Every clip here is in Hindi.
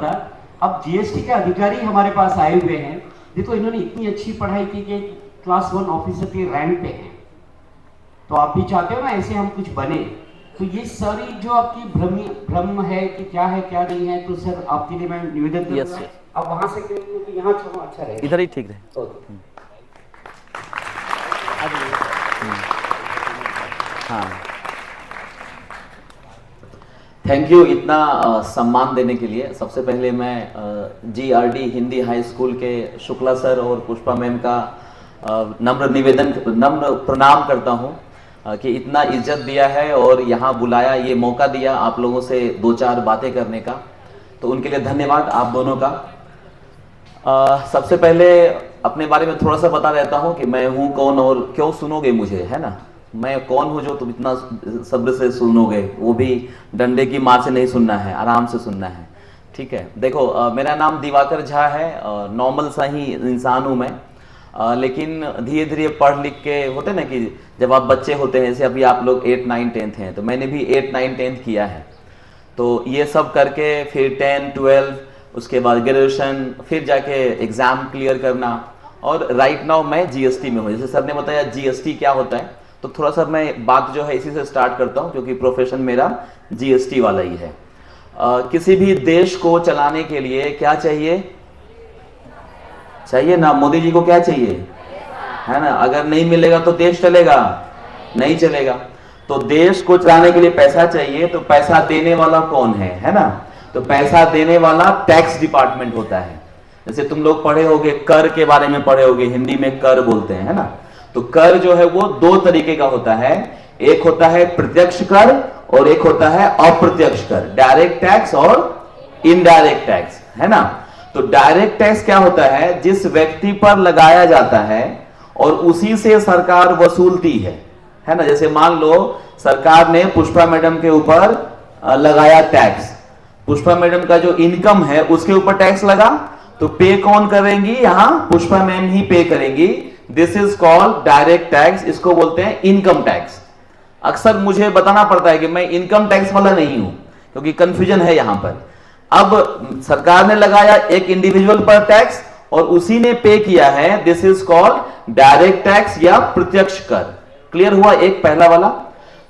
अब जीएसटी के अधिकारी हमारे पास आए हुए हैं। देखो इन्होंने इतनी अच्छी पढ़ाई की कि क्लास 1 ऑफिसर के रैंक पे हैं। तो आप भी चाहते हो ना ऐसे हम कुछ बने। तो ये सारी जो आपकी भ्रम है कि क्या है क्या नहीं है, तो सर आपके लिए मैं निवेदन करूंगा अब वहां से क्योंकि यहाँ छोड़ो अच्छा रहेगा, इधर ही ठीक रहे। हाँ, थैंक यू इतना सम्मान देने के लिए। सबसे पहले मैं जीआरडी हिंदी हाई स्कूल के शुक्ला सर और पुष्पा मैम का नम्र प्रणाम करता हूँ कि इतना इज्जत दिया है और यहाँ बुलाया, ये मौका दिया आप लोगों से दो चार बातें करने का, तो उनके लिए धन्यवाद आप दोनों का। सबसे पहले अपने बारे में थोड़ा सा बता देता हूँ कि मैं हूँ कौन और क्यों सुनोगे मुझे, है ना। मैं कौन हूँ जो तुम इतना सब्र से सुनोगे, वो भी डंडे की मार से नहीं सुनना है, आराम से सुनना है, ठीक है। देखो मेरा नाम दिवाकर झा है, नॉर्मल सा ही इंसान हूँ मैं, लेकिन धीरे धीरे पढ़ लिख के होते ना कि जब आप बच्चे होते हैं, जैसे अभी आप लोग 8, 9, 10th हैं, तो मैंने भी 8, 9, 10th किया है। तो ये सब करके फिर 10, 12, उसके बाद ग्रेजुएशन, फिर जाके एग्जाम क्लियर करना, और राइट नाउ मैं जीएसटी में हूँ। जैसे सर ने बताया जीएसटी क्या होता है, तो थोड़ा सा मैं बात जो है इसी से स्टार्ट करता हूँ, क्योंकि प्रोफेशन मेरा जीएसटी वाला ही है। किसी भी देश को चलाने के लिए क्या चाहिए ना, मोदी जी को क्या चाहिए, है ना। अगर नहीं मिलेगा तो देश चलेगा, नहीं चलेगा। तो देश को चलाने के लिए पैसा चाहिए, तो पैसा देने वाला कौन है ना। तो पैसा देने वाला टैक्स डिपार्टमेंट होता है। जैसे तुम लोग पढ़े होगे, कर के बारे में पढ़े होगे, हिंदी में कर बोलते हैं, है ना। तो कर जो है वो दो तरीके का होता है, एक होता है प्रत्यक्ष कर और एक होता है अप्रत्यक्ष कर, डायरेक्ट टैक्स और इनडायरेक्ट टैक्स, है ना। तो डायरेक्ट टैक्स क्या होता है, जिस व्यक्ति पर लगाया जाता है और उसी से सरकार वसूलती है ना। जैसे मान लो सरकार ने पुष्पा मैडम के ऊपर लगाया टैक्स, पुष्पा मैडम का जो इनकम है उसके ऊपर टैक्स लगा, तो पे कौन करेंगी, यहां पुष्पा मैम ही पे करेंगी। This is called direct tax, इसको बोलते हैं इनकम टैक्स। अक्सर मुझे बताना पड़ता है कि मैं इनकम टैक्स वाला नहीं हूं, क्योंकि कंफ्यूजन है यहां पर। अब सरकार ने लगाया एक इंडिविजुअल पर टैक्स और उसी ने पे किया है, this is called direct tax या प्रत्यक्ष कर। क्लियर हुआ एक पहला वाला।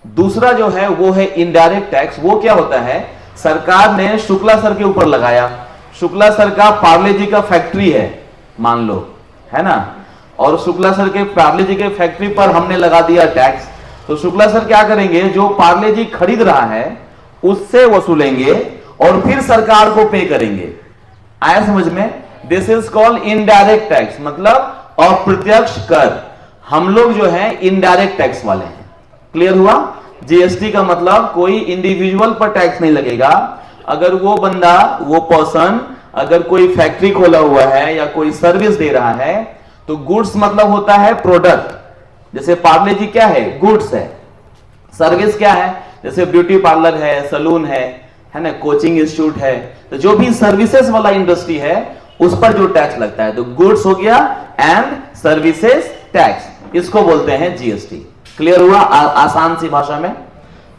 दूसरा जो है वो है इनडायरेक्ट टैक्स। वो क्या होता है, सरकार ने शुक्ला सर के ऊपर लगाया, शुक्ला सर का पार्ले जी का फैक्ट्री है मान लो, है ना, और शुक्ला सर के पार्ले जी के फैक्ट्री पर हमने लगा दिया टैक्स। तो शुक्ला सर क्या करेंगे, जो पार्ले जी खरीद रहा है उससे वसूलेंगे और फिर सरकार को पे करेंगे। आया समझ में। This is called indirect tax, मतलब अप्रत्यक्ष कर। हम लोग जो है इनडायरेक्ट टैक्स वाले हैं। क्लियर हुआ। जीएसटी का मतलब कोई इंडिविजुअल पर टैक्स नहीं लगेगा। अगर वो बंदा, वो पर्सन अगर कोई फैक्ट्री खोला हुआ है या कोई सर्विस दे रहा है, तो गुड्स मतलब होता है प्रोडक्ट। जैसे पार्ले जी क्या है, गुड्स है। सर्विस क्या है, जैसे ब्यूटी पार्लर है, सलून है ना, कोचिंग इंस्टीट्यूट है। तो जो भी सर्विसेज वाला इंडस्ट्री है उस पर जो टैक्स लगता है, तो गुड्स हो गया एंड सर्विसेज टैक्स, इसको बोलते हैं जीएसटी। क्लियर हुआ आसान सी भाषा में।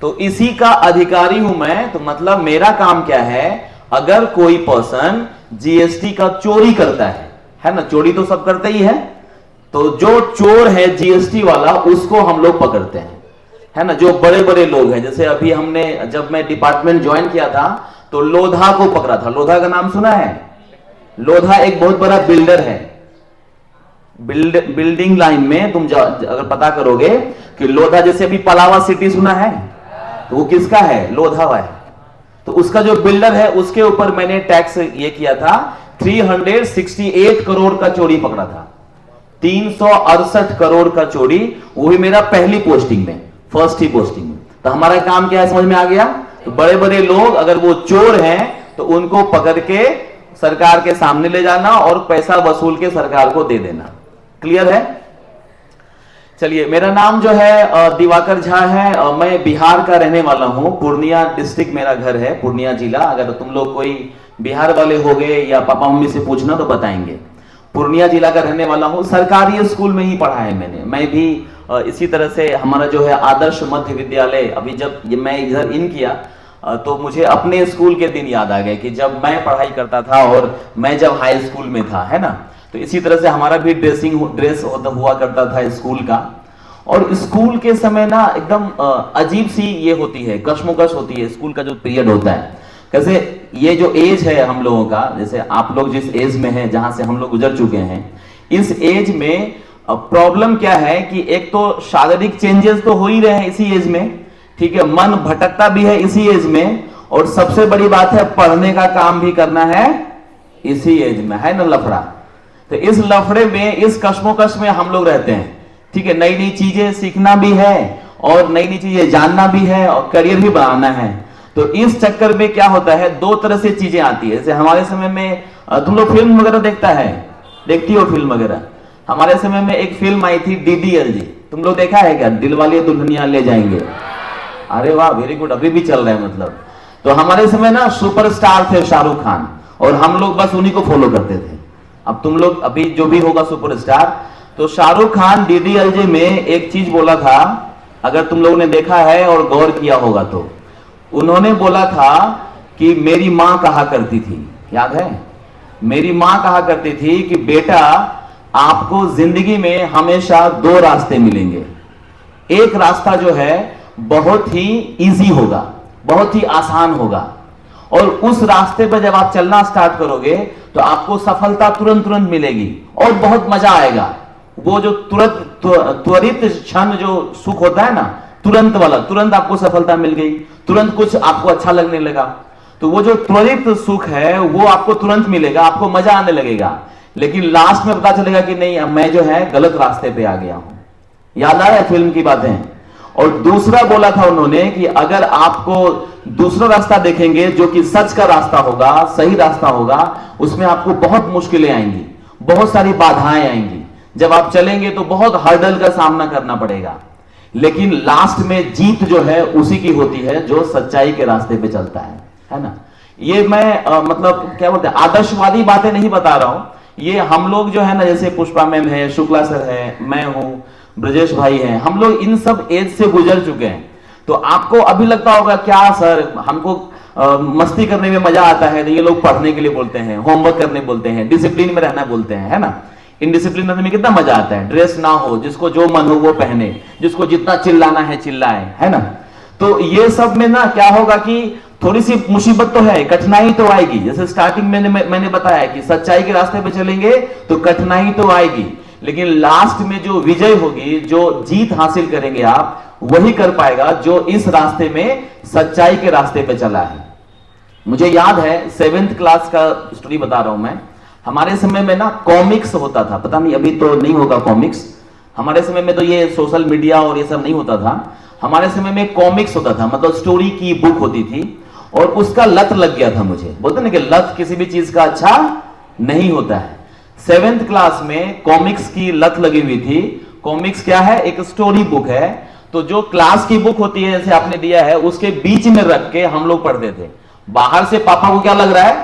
तो इसी का अधिकारी हूं मैं। तो मतलब मेरा काम क्या है, अगर कोई पर्सन जीएसटी का चोरी करता है ना, चोरी तो सब करते ही है, तो जो चोर है जीएसटी वाला उसको हम लोग पकड़ते हैं, है ना। जो बड़े बड़े लोग हैं, जैसे अभी हमने, जब मैं डिपार्टमेंट ज्वाइन किया था तो लोधा को पकड़ा था। लोधा का नाम सुना है। लोधा एक बहुत बड़ा बिल्डर है। बिल्डिंग लाइन में तुम अगर पता करोगे कि लोधा, जैसे अभी पलावा सिटी सुना है, तो वो किसका है, लोधा है। तो उसका जो बिल्डर है उसके ऊपर मैंने टैक्स ये किया था। 368 करोड़ का चोरी पकड़ा था, 368 करोड़ का चोरी, वो भी मेरा पहली पोस्टिंग में, फर्स्ट ही पोस्टिंग में। तो हमारा काम क्या है, समझ में आ गया। तो बड़े बड़े लोग अगर वो चोर हैं तो उनको पकड़ के सरकार के सामने ले जाना और पैसा वसूल के सरकार को दे देना। क्लियर है। चलिए, मेरा नाम जो है दिवाकर झा है। मैं बिहार का रहने वाला हूं। पूर्णिया डिस्ट्रिक्ट मेरा घर है, पूर्णिया जिला। अगर तुम लोग कोई बिहार वाले होगे या पापा मम्मी से पूछना तो बताएंगे। पूर्णिया जिला का रहने वाला हूं। सरकारी स्कूल में ही पढ़ा है मैंने। मैं भी इसी तरह से, हमारा जो है आदर्श मध्य विद्यालय, अभी जब मैं इधर इन किया तो मुझे अपने स्कूल के दिन याद आ गए कि जब मैं पढ़ाई करता था और मैं जब हाई स्कूल में था, है ना, तो इसी तरह से हमारा भी ड्रेस हुआ करता था स्कूल का। और स्कूल के समय ना एकदम अजीब सी ये होती है, कश्मोकश होती है स्कूल का जो पीरियड होता है। कैसे ये जो एज है हम लोगों का, जैसे आप लोग जिस एज में हैं, जहां से हम लोग गुजर चुके हैं, इस एज में प्रॉब्लम क्या है कि एक तो शारीरिक चेंजेस तो हो ही रहे हैं इसी एज में, ठीक है, मन भटकता भी है इसी एज में, और सबसे बड़ी बात है पढ़ने का काम भी करना है इसी एज में, है ना लफड़ा। तो इस लफड़े में, इस कश्मोकश में हम लोग रहते हैं, ठीक है। नई नई चीजें सीखना भी है और नई नई चीजें जानना भी है और करियर भी बनाना है। तो इस चक्कर में क्या होता है, दो तरह से चीजें आती है। जैसे हमारे समय में तुम लोग फिल्म वगैरह देखती हो फिल्म वगैरह। हमारे समय में एक फिल्म आई थी DDLJ, तुम लोग देखा है क्या, दिलवाले दुल्हनिया ले जाएंगे? अरे वाह, वेरी गुड, अभी भी चल रहे हैं मतलब। तो हमारे समय ना सुपरस्टार थे शाहरुख खान, और हम लोग बस उन्हीं को फॉलो करते थे। अब तुम लोग अभी जो भी होगा सुपरस्टार, तो शाहरुख खान DDLJ में एक चीज बोला था, अगर तुम लोगों ने देखा है और गौर किया होगा तो उन्होंने बोला था कि मेरी मां कहा करती थी, याद है, मेरी मां कहा करती थी कि बेटा आपको जिंदगी में हमेशा दो रास्ते मिलेंगे। एक रास्ता जो है बहुत ही इजी होगा, बहुत ही आसान होगा, और उस रास्ते पर जब आप चलना स्टार्ट करोगे तो आपको सफलता तुरंत तुरंत मिलेगी और बहुत मजा आएगा। वो जो त्वरित क्षण जो सुख होता है ना, तुरंत वाला, तुरंत आपको सफलता मिल गई, तुरंत कुछ आपको अच्छा लगने लगा, तो वो जो त्वरित सुख है वो आपको तुरंत मिलेगा, आपको मजा आने लगेगा। लेकिन लास्ट में पता चलेगा कि नहीं, अब मैं जो है गलत रास्ते पे आ गया हूं। याद आ रहा है फिल्म की बातें? और दूसरा बोला था उन्होंने कि अगर आपको दूसरा रास्ता देखेंगे जो कि सच का रास्ता होगा, सही रास्ता होगा, उसमें आपको बहुत मुश्किलें आएंगी, बहुत सारी बाधाएं आएंगी, जब आप चलेंगे तो बहुत हर्डल का सामना करना पड़ेगा, लेकिन लास्ट में जीत जो है उसी की होती है जो सच्चाई के रास्ते पे चलता है ना। ये मैं मतलब क्या बोलते हैं, आदर्शवादी बातें नहीं बता रहा हूं, ये हम लोग जो है ना, जैसे पुष्पा मैम है, शुक्ला सर है, मैं हूं, ब्रजेश भाई हैं, हम लोग इन सब एज से गुजर चुके हैं। तो आपको अभी लगता होगा क्या सर, हमको मस्ती करने में मजा आता है, ये लोग पढ़ने के लिए बोलते हैं, होमवर्क करने बोलते हैं, डिसिप्लिन में रहना बोलते हैं, है ना। इनडिसिप्लिन रहने में कितना मजा आता है, ड्रेस ना हो, जिसको जो मन हो वो पहने, जिसको जितना चिल्लाना है चिल्लाए, है ना। तो ये सब में ना क्या होगा कि थोड़ी सी मुसीबत तो है, कठिनाई तो आएगी। जैसे स्टार्टिंग में मैंने बताया कि सच्चाई के रास्ते पे चलेंगे तो कठिनाई तो आएगी, लेकिन लास्ट में जो विजय होगी, जो जीत हासिल करेंगे आप, वही कर पाएगा जो इस रास्ते में सच्चाई के रास्ते पे चला है। मुझे याद है 7th क्लास का स्टोरी बता रहा हूं मैं। हमारे समय में ना कॉमिक्स होता था, पता नहीं अभी तो नहीं होगा कॉमिक्स, हमारे समय में तो ये सोशल मीडिया और ये सब नहीं होता था। हमारे समय में कॉमिक्स होता था, मतलब स्टोरी की बुक होती थी, और उसका लत लग गया था मुझे। बोलते ना कि लत किसी भी चीज का अच्छा नहीं होता है। 7th क्लास में कॉमिक्स की लत लगी हुई थी। कॉमिक्स क्या है, एक स्टोरी बुक है। तो जो क्लास की बुक होती है, जैसे आपने दिया है, उसके बीच में रख के हम लोग पढ़ते थे। बाहर से पापा को क्या लग रहा है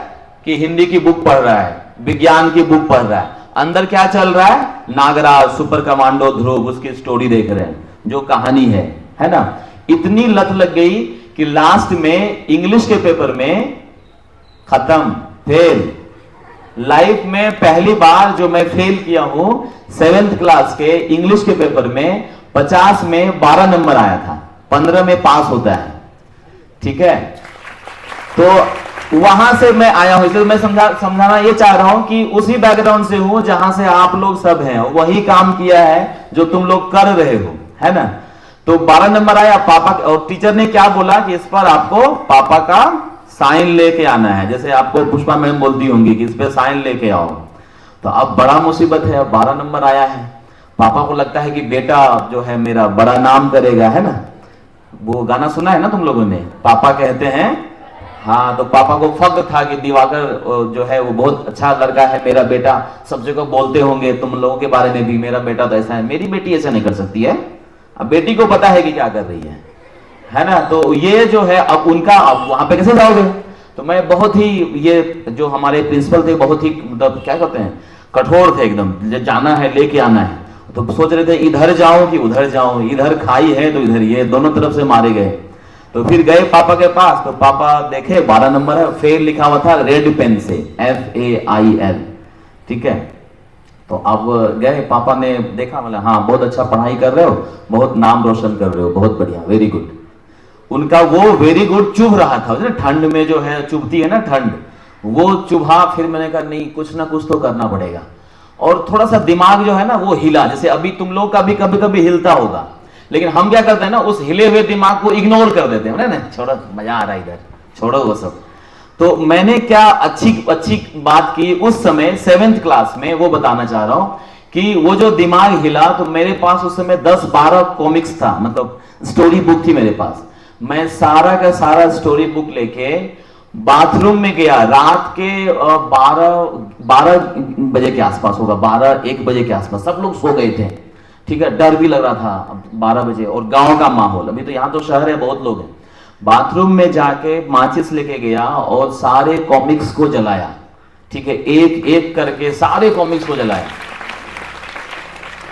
कि हिंदी की बुक पढ़ रहा है, विज्ञान की बुक पढ़ रहा है, अंदर क्या चल रहा है, नागराज, सुपर कमांडो ध्रुव, उसकी स्टोरी देख रहे हैं, जो कहानी है ना। इतनी लत लग गई कि लास्ट में इंग्लिश के पेपर में खत्म, फेल। लाइफ में पहली बार जो मैं फेल किया हूं 7th क्लास के इंग्लिश के पेपर में, 50 में 12 नंबर आया था, 15 में पास होता है, ठीक है। तो वहां से मैं आया हूं, इसलिए मैं समझाना ये चाह रहा हूं कि उसी बैकग्राउंड से हूं जहां से आप लोग सब हैं, वही काम किया है जो तुम लोग कर रहे हो, है ना। तो 12 नंबर आया, पापा और टीचर ने क्या बोला कि इस पर आपको पापा का साइन लेके आना है। जैसे आपको पुष्पा मैम बोलती होंगी कि इस पे साइन लेके आओ। तो अब बड़ा मुसीबत है, अब 12 नंबर आया है, पापा को लगता है कि बेटा जो है मेरा बड़ा नाम करेगा, है ना। वो गाना सुना है ना तुम लोगों ने, पापा कहते हैं, हाँ। तो पापा को फख्र था कि दिवाकर जो है वो बहुत अच्छा लड़का है, मेरा बेटा, सब जगह बोलते होंगे तुम लोगों के बारे में भी, मेरा बेटा तो ऐसा है, मेरी बेटी ऐसा नहीं कर सकती है। अब बेटी को पता है कि क्या कर रही है ना। तो ये जो है अब उनका, अब वहां पे कैसे जाओगे। तो मैं बहुत ही, ये जो हमारे प्रिंसिपल थे बहुत ही मतलब क्या कहते हैं, कठोर थे एकदम, जाना है लेके आना है। तो सोच रहे थे इधर जाऊं कि उधर जाऊं, इधर खाई है तो इधर, ये दोनों तरफ से मारे गए। तो फिर गए पापा के पास, तो पापा देखे 12 नंबर है, फेल लिखा हुआ था रेड पेन से, FAIL, ठीक है। तो अब गए, पापा ने देखा, बोला हाँ बहुत अच्छा पढ़ाई कर रहे हो, बहुत नाम रोशन कर रहे हो, बहुत बढ़िया, वेरी गुड। उनका वो वेरी गुड चुभ रहा था, ठंड में जो है चुभती है ना ठंड, वो चुभा। फिर मैंने कहा नहीं, कुछ ना कुछ तो करना पड़ेगा। और थोड़ा सा दिमाग जो है ना वो हिला, जैसे अभी तुम लोग का भी कभी कभी हिलता होगा, लेकिन हम क्या करते हैं ना, उस हिले हुए दिमाग को इग्नोर कर देते हैं ना, छोड़ो मजा आ रहा है इधर, छोड़ो वो सब। तो मैंने क्या अच्छी बात की उस समय 7th क्लास में, वो बताना चाह रहा हूं कि वो जो दिमाग हिला, तो मेरे पास उस समय 10-12 कॉमिक्स था, मतलब स्टोरी बुक थी मेरे पास। मैं सारा का सारा स्टोरी बुक लेके बाथरूम में गया, रात के 12 बजे के आसपास होगा, 12-1 बजे के आसपास, सब लोग सो गए थे, ठीक है। डर भी लग रहा था 12 बजे, और गांव का माहौल, अभी तो यहां तो शहर है, बहुत लोग हैं। बाथरूम में जाके माचिस लेके गया और सारे कॉमिक्स को जलाया, ठीक है, एक एक करके सारे कॉमिक्स को जलाया।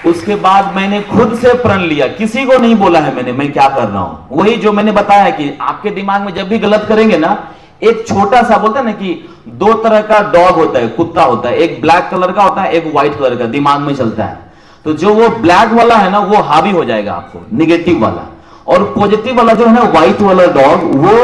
उसके बाद मैंने खुद से प्रण लिया, किसी को नहीं बोला है मैंने मैं क्या कर रहा हूं। वही जो मैंने बताया कि आपके दिमाग में जब भी गलत करेंगे ना, एक छोटा सा, बोलते हैं ना कि 2 तरह का डॉग होता है, कुत्ता होता है, एक ब्लैक कलर का होता है, एक व्हाइट कलर का, दिमाग में चलता है। तो जो वो ब्लैक वाला है ना, वो हावी हो जाएगा आपको, निगेटिव वाला, और पॉजिटिव वाला जो है ना, व्हाइट वाला डॉग, वो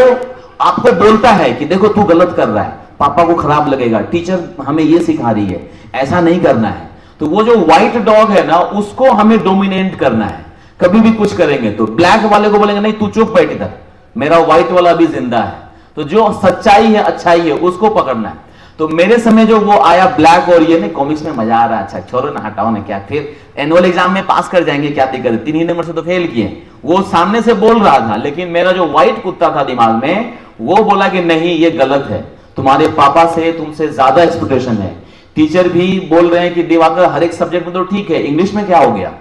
आपको बोलता है कि देखो तू गलत कर रहा है, पापा को खराब लगेगा, टीचर हमें ये सिखा रही है, ऐसा नहीं करना है। तो वो जो व्हाइट डॉग है ना, उसको हमें डोमिनेट करना है। कभी भी कुछ करेंगे तो ब्लैक वाले को बोलेंगे नहीं तू चुप बैठ इधर, मेरा व्हाइट वाला भी जिंदा है। तो जो सच्चाई है, अच्छाई है, उसको पकड़ना है। तो मेरे समय जो वो आया ब्लैक, और ये नहीं कॉमिक्स में मजा आ रहा है, अच्छा छोड़ो ना, हटाओ ना, क्या फिर एनुअल एग्जाम में पास कर जाएंगे, क्या दिक्कत है, 3 ही नंबर से तो फेल किए। वो सामने से बोल रहा था, लेकिन मेरा जो व्हाइट कुत्ता था दिमाग में, वो बोला कि नहीं ये गलत है, तुम्हारे पापा से तुमसे ज्यादा एक्सपेक्टेशन है, टीचर भी बोल रहे हैं कि दिवाकर हर एक सब्जेक्ट में तो ठीक है, इंग्लिश में क्या हो गया,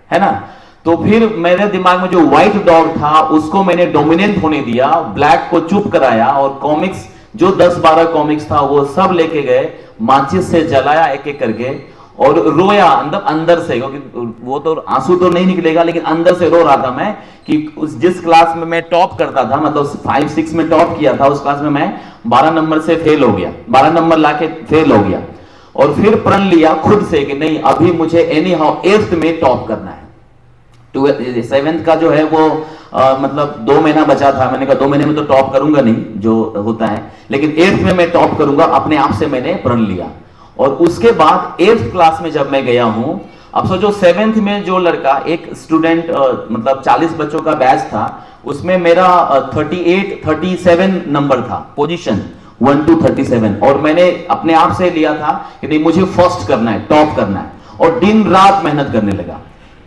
है ना। तो फिर मेरे दिमाग में जो व्हाइट डॉग था, उसको मैंने डोमिनेट होने दिया, ब्लैक को चुप कराया, और कॉमिक्स जो 10-12 कॉमिक्स था वो सब लेके गए, माचिस से जलाया एक एक करके, और रोया अंदर से, क्योंकि वो तो आंसू तो नहीं निकलेगा, लेकिन अंदर से रो रहा था मैं कि उस जिस क्लास में मैं टॉप करता था, मतलब 5-6 में टॉप किया था, उस क्लास में मैं 12 नंबर से फेल हो गया, 12 नंबर लाके फेल हो गया। और फिर प्रण लिया खुद से कि नहीं, अभी मुझे एनी हाउ 8th में टॉप करना है। 7th का जो है वो मतलब 2 महीना बचा था, मैंने कहा 2 महीने में तो टॉप करूंगा नहीं, जो होता है, लेकिन 8th में मैं टॉप करूंगा, अपने आप से मैंने प्रण लिया। और उसके बाद 8th क्लास में जब मैं गया हूं, अब सोचो 7th में जो लड़का, एक स्टूडेंट, मतलब 40 बच्चों का बैच था, उसमें मेरा 37 नंबर था, पोजीशन 1 to 37, और मैंने अपने आप से लिया था कि नहीं मुझे फर्स्ट करना है, टॉप करना है, और दिन रात मेहनत करने लगा।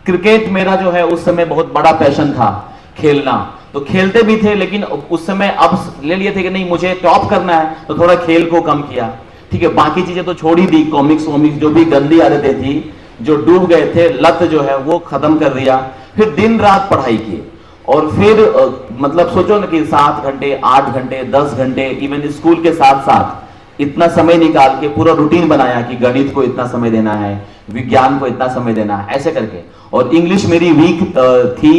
क्रिकेट मेरा जो है उस समय बहुत बड़ा पैशन था, खेलना, तो खेलते भी थे, लेकिन उस समय अब ले लिए थे कि नहीं मुझे टॉप करना है, तो थोड़ा खेल को कम किया, ठीक है। बाकी चीजें तो छोड़ ही दी, कॉमिक्स वॉमिक्स जो भी गंदी आदतें थी, जो डूब गए थे, लत जो है वो खत्म कर दिया। फिर दिन रात पढ़ाई की, और फिर मतलब सोचो ना कि 7 घंटे, 8 घंटे, 10 घंटे, इवन स्कूल के साथ साथ इतना समय निकाल के पूरा रूटीन बनाया कि गणित को इतना समय देना है, विज्ञान को इतना समय देना है, ऐसे करके। और इंग्लिश मेरी वीक थी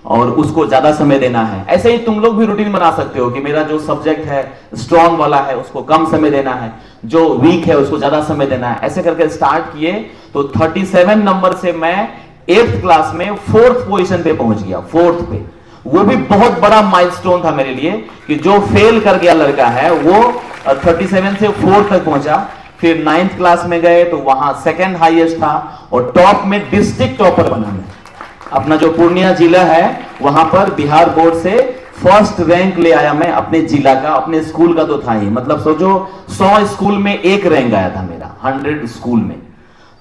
और उसको ज्यादा समय देना है। ऐसे ही तुम लोग भी रूटीन बना सकते हो कि मेरा जो सब्जेक्ट है स्ट्रॉन्ग वाला है उसको कम समय देना है, जो वीक है उसको ज्यादा समय देना है, ऐसे करके स्टार्ट किए। तो 37 नंबर से मैं 8th क्लास में 4th पोजीशन पे पहुंच गया, 4th पे। वो भी बहुत बड़ा माइलस्टोन था मेरे लिए कि जो फेल कर गया लड़का है वो 37 से 4th तक पहुंचा। फिर 9th क्लास में गए तो वहां 2nd हाईएस्ट था, और टॉप में डिस्ट्रिक्ट टॉपर बना मैं। अपना जो पूर्णिया जिला है वहां पर बिहार बोर्ड से 1st रैंक ले आया मैं, अपने जिला का, अपने स्कूल का तो था ही, मतलब सोचो 100 स्कूल में 1 रैंक आया था मेरा, 100 स्कूल में।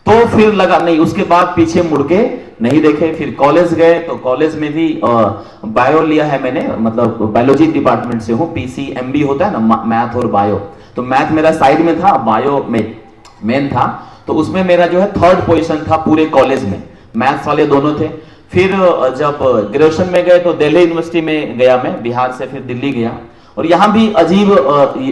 तो फिर लगा नहीं, उसके बाद पीछे मुड़ के नहीं देखे। फिर कॉलेज गए तो कॉलेज में भी बायो लिया है मैंने, मतलब बायोलॉजी डिपार्टमेंट से हूँ, PCMB होता है ना, मैथ और बायो। तो मैथ मेरा साइड में था, बायो में मेन था, तो उसमें मेरा जो है 3rd पोजीशन था पूरे कॉलेज में, मैथ्स वाले दोनों थे। फिर जब ग्रेजुएशन में गए तो दिल्ली यूनिवर्सिटी में गया मैं, बिहार से फिर दिल्ली गया। और यहाँ भी अजीब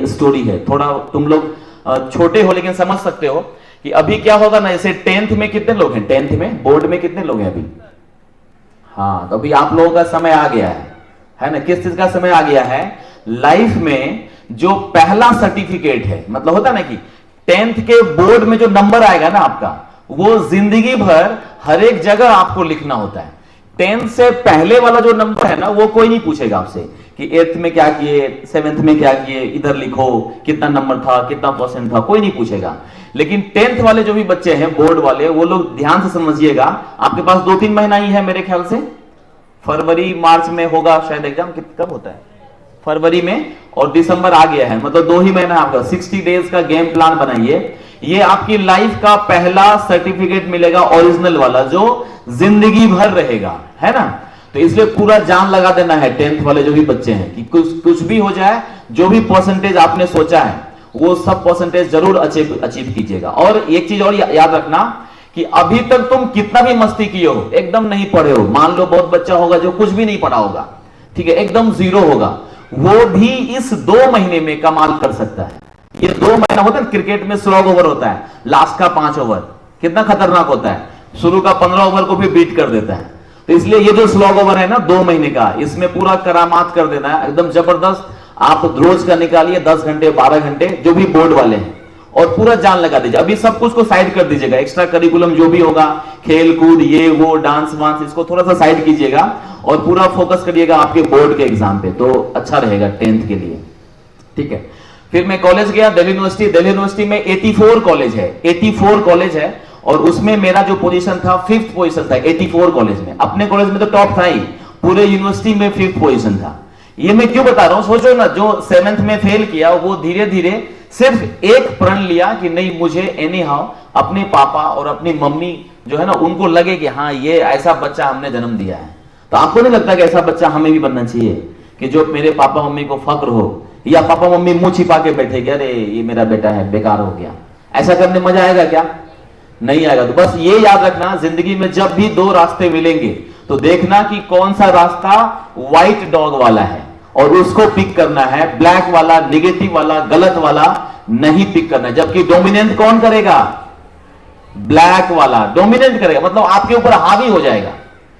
स्टोरी है, थोड़ा तुम लोग छोटे हो लेकिन समझ सकते हो कि अभी क्या होगा ना, जैसे 10th में कितने लोग हैं, 10th में बोर्ड में कितने लोग हैं अभी? हाँ, तो अभी आप लोगों का समय आ गया है, है ना, किस चीज का समय आ गया है, लाइफ में जो पहला सर्टिफिकेट है, मतलब होता ना कि 10th के बोर्ड में जो नंबर आएगा ना आपका, वो जिंदगी भर हर एक जगह आपको लिखना होता है। 10th से पहले वाला जो नंबर है ना, वो कोई नहीं पूछेगा आपसे कि 8th में क्या किए, 7th में क्या किए, इधर लिखो कितना नंबर था, कितना परसेंट था, कोई नहीं पूछेगा। लेकिन 10th वाले जो भी बच्चे हैं बोर्ड वाले, वो लोग ध्यान से समझिएगा, आपके पास 2-3 महीना ही है मेरे ख्याल से, फरवरी मार्च में होगा शायद एग्जाम, कब होता है, फरवरी में, और दिसंबर आ गया है, मतलब 2 ही महीना आपका, 60 डेज का गेम प्लान बनाइए। ये आपकी लाइफ का पहला सर्टिफिकेट मिलेगा, ओरिजिनल वाला, जो जिंदगी भर रहेगा, है ना। तो इसलिए पूरा जान लगा देना है 10th वाले जो भी बच्चे हैं कि कुछ भी हो जाए, जो भी परसेंटेज आपने सोचा है वो सब परसेंटेज जरूर अचीव कीजिएगा। और एक चीज और याद रखना कि अभी तक तुम कितना भी मस्ती किए हो, एकदम नहीं पढ़े हो, मान लो बहुत बच्चा होगा जो कुछ भी नहीं पढ़ा होगा, ठीक है, एकदम 0 होगा, वो भी इस 2 महीने में कमाल कर सकता है। ये 2 महीना होता है, क्रिकेट में स्लॉग ओवर होता है, लास्ट का 5 ओवर कितना खतरनाक होता है, शुरू का 15 ओवर को भी बीट कर देता है। तो इसलिए ये जो स्लॉग ओवर है ना 2 महीने का, इसमें पूरा करामात कर देना है, एकदम जबरदस्त। आप रोज का निकालिए 10 घंटे 12 घंटे, जो भी बोर्ड वाले हैं, और पूरा जान लगा दीजिए। अभी सब कुछ को साइड कर दीजिएगा, एक्स्ट्रा करिकुलम जो भी होगा, खेल कूद ये वो डांस वांस, इसको थोड़ा सा साइड कीजिएगा और पूरा फोकस करिएगा आपके बोर्ड के एग्जाम पे, तो अच्छा रहेगा 10th के लिए, ठीक है। फिर मैं कॉलेज गया दिल्ली यूनिवर्सिटी। दिल्ली यूनिवर्सिटी में 84 कॉलेज है, 84 कॉलेज है, और उसमें मेरा जो पोजीशन था 5th पोजीशन था 84 कॉलेज में। अपने कॉलेज में तो टॉप था ही, पूरे यूनिवर्सिटी में 5th पोजीशन था। ये मैं क्यों बता रहा हूं, सोचो ना, जो 7th में फेल किया वो धीरे धीरे सिर्फ एक प्रण लिया कि नहीं, मुझे एनी हाउ अपने पापा और अपनी मम्मी जो है ना, उनको लगे कि हाँ ये ऐसा बच्चा हमने जन्म दिया है। तो आपको नहीं लगता कि ऐसा बच्चा हमें भी बनना चाहिए, कि जो मेरे पापा मम्मी को फक्र हो, या पापा मम्मी मुंह छिपा के बैठे कि अरे ये मेरा बेटा है, बेकार हो गया। ऐसा करने मजा आएगा क्या? नहीं आएगा। तो बस ये याद रखना, जिंदगी में जब भी 2 रास्ते मिलेंगे तो देखना कि कौन सा रास्ता व्हाइट डॉग वाला है, और उसको पिक करना है। ब्लैक वाला, निगेटिव वाला, गलत वाला नहीं पिक करना है। जबकि डोमिनेंट कौन करेगा? ब्लैक वाला डोमिनेंट करेगा, मतलब आपके ऊपर हावी हो जाएगा।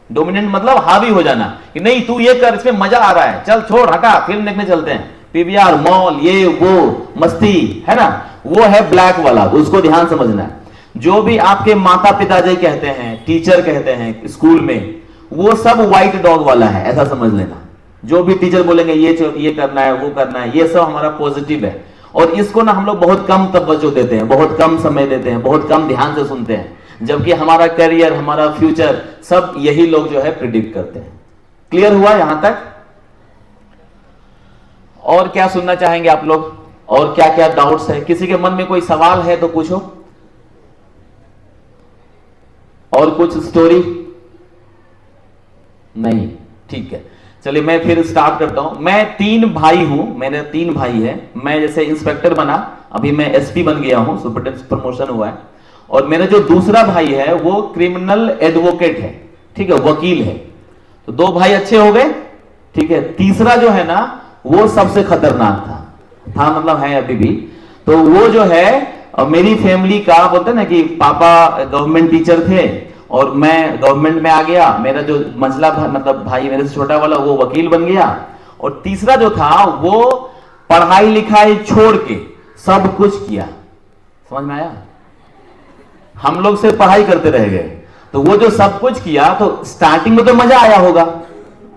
डोमिनेंट मतलब हावी हो जाना, कि नहीं तू ये कर, इसमें मजा आ रहा है, चल छोड़ हटा, फिल्म देखने चलते हैं, पीवीआर मॉल, ये वो मस्ती, है ना, वो है ब्लैक वाला। तो उसको ध्यान समझना है। जो भी आपके माता पिताजी कहते हैं, टीचर कहते हैं स्कूल में, वो सब व्हाइट डॉग वाला है, ऐसा समझ लेना। जो भी टीचर बोलेंगे ये करना है, वो करना है, ये सब हमारा पॉजिटिव है। और इसको ना हम लोग बहुत कम तवज्जो देते हैं, बहुत कम समय देते हैं, बहुत कम ध्यान से सुनते हैं, जबकि हमारा करियर, हमारा फ्यूचर सब यही लोग जो है प्रिडिक्ट करते हैं। क्लियर हुआ यहां तक? और क्या सुनना चाहेंगे आप लोग? और क्या क्या डाउट्स है? किसी के मन में कोई सवाल है तो पूछो। और कुछ स्टोरी? नहीं, ठीक है, चलिए मैं फिर स्टार्ट करता हूं। मैं 3 भाई हूं, मेरे 3 भाई है। मैं जैसे इंस्पेक्टर बना, अभी मैं एसपी बन गया हूं, सुपरिटेंडेंट प्रमोशन हुआ है। और मेरा जो दूसरा भाई है वो क्रिमिनल एडवोकेट है, ठीक है, वकील है। तो 2 भाई अच्छे हो गए, ठीक है। तीसरा जो है ना वो सबसे खतरनाक था मतलब है अभी भी। तो वो जो है मेरी फैमिली का, बोलते हैं ना कि पापा गवर्नमेंट टीचर थे और मैं गवर्नमेंट में आ गया। मेरा जो मंझला मतलब भाई मेरे से छोटा वाला, वो वकील बन गया। और तीसरा जो था वो पढ़ाई लिखाई छोड़ के सब कुछ किया। समझ में आया? हम लोग सिर्फ पढ़ाई करते रह गए। तो वो जो सब कुछ किया, तो स्टार्टिंग में तो मजा आया होगा,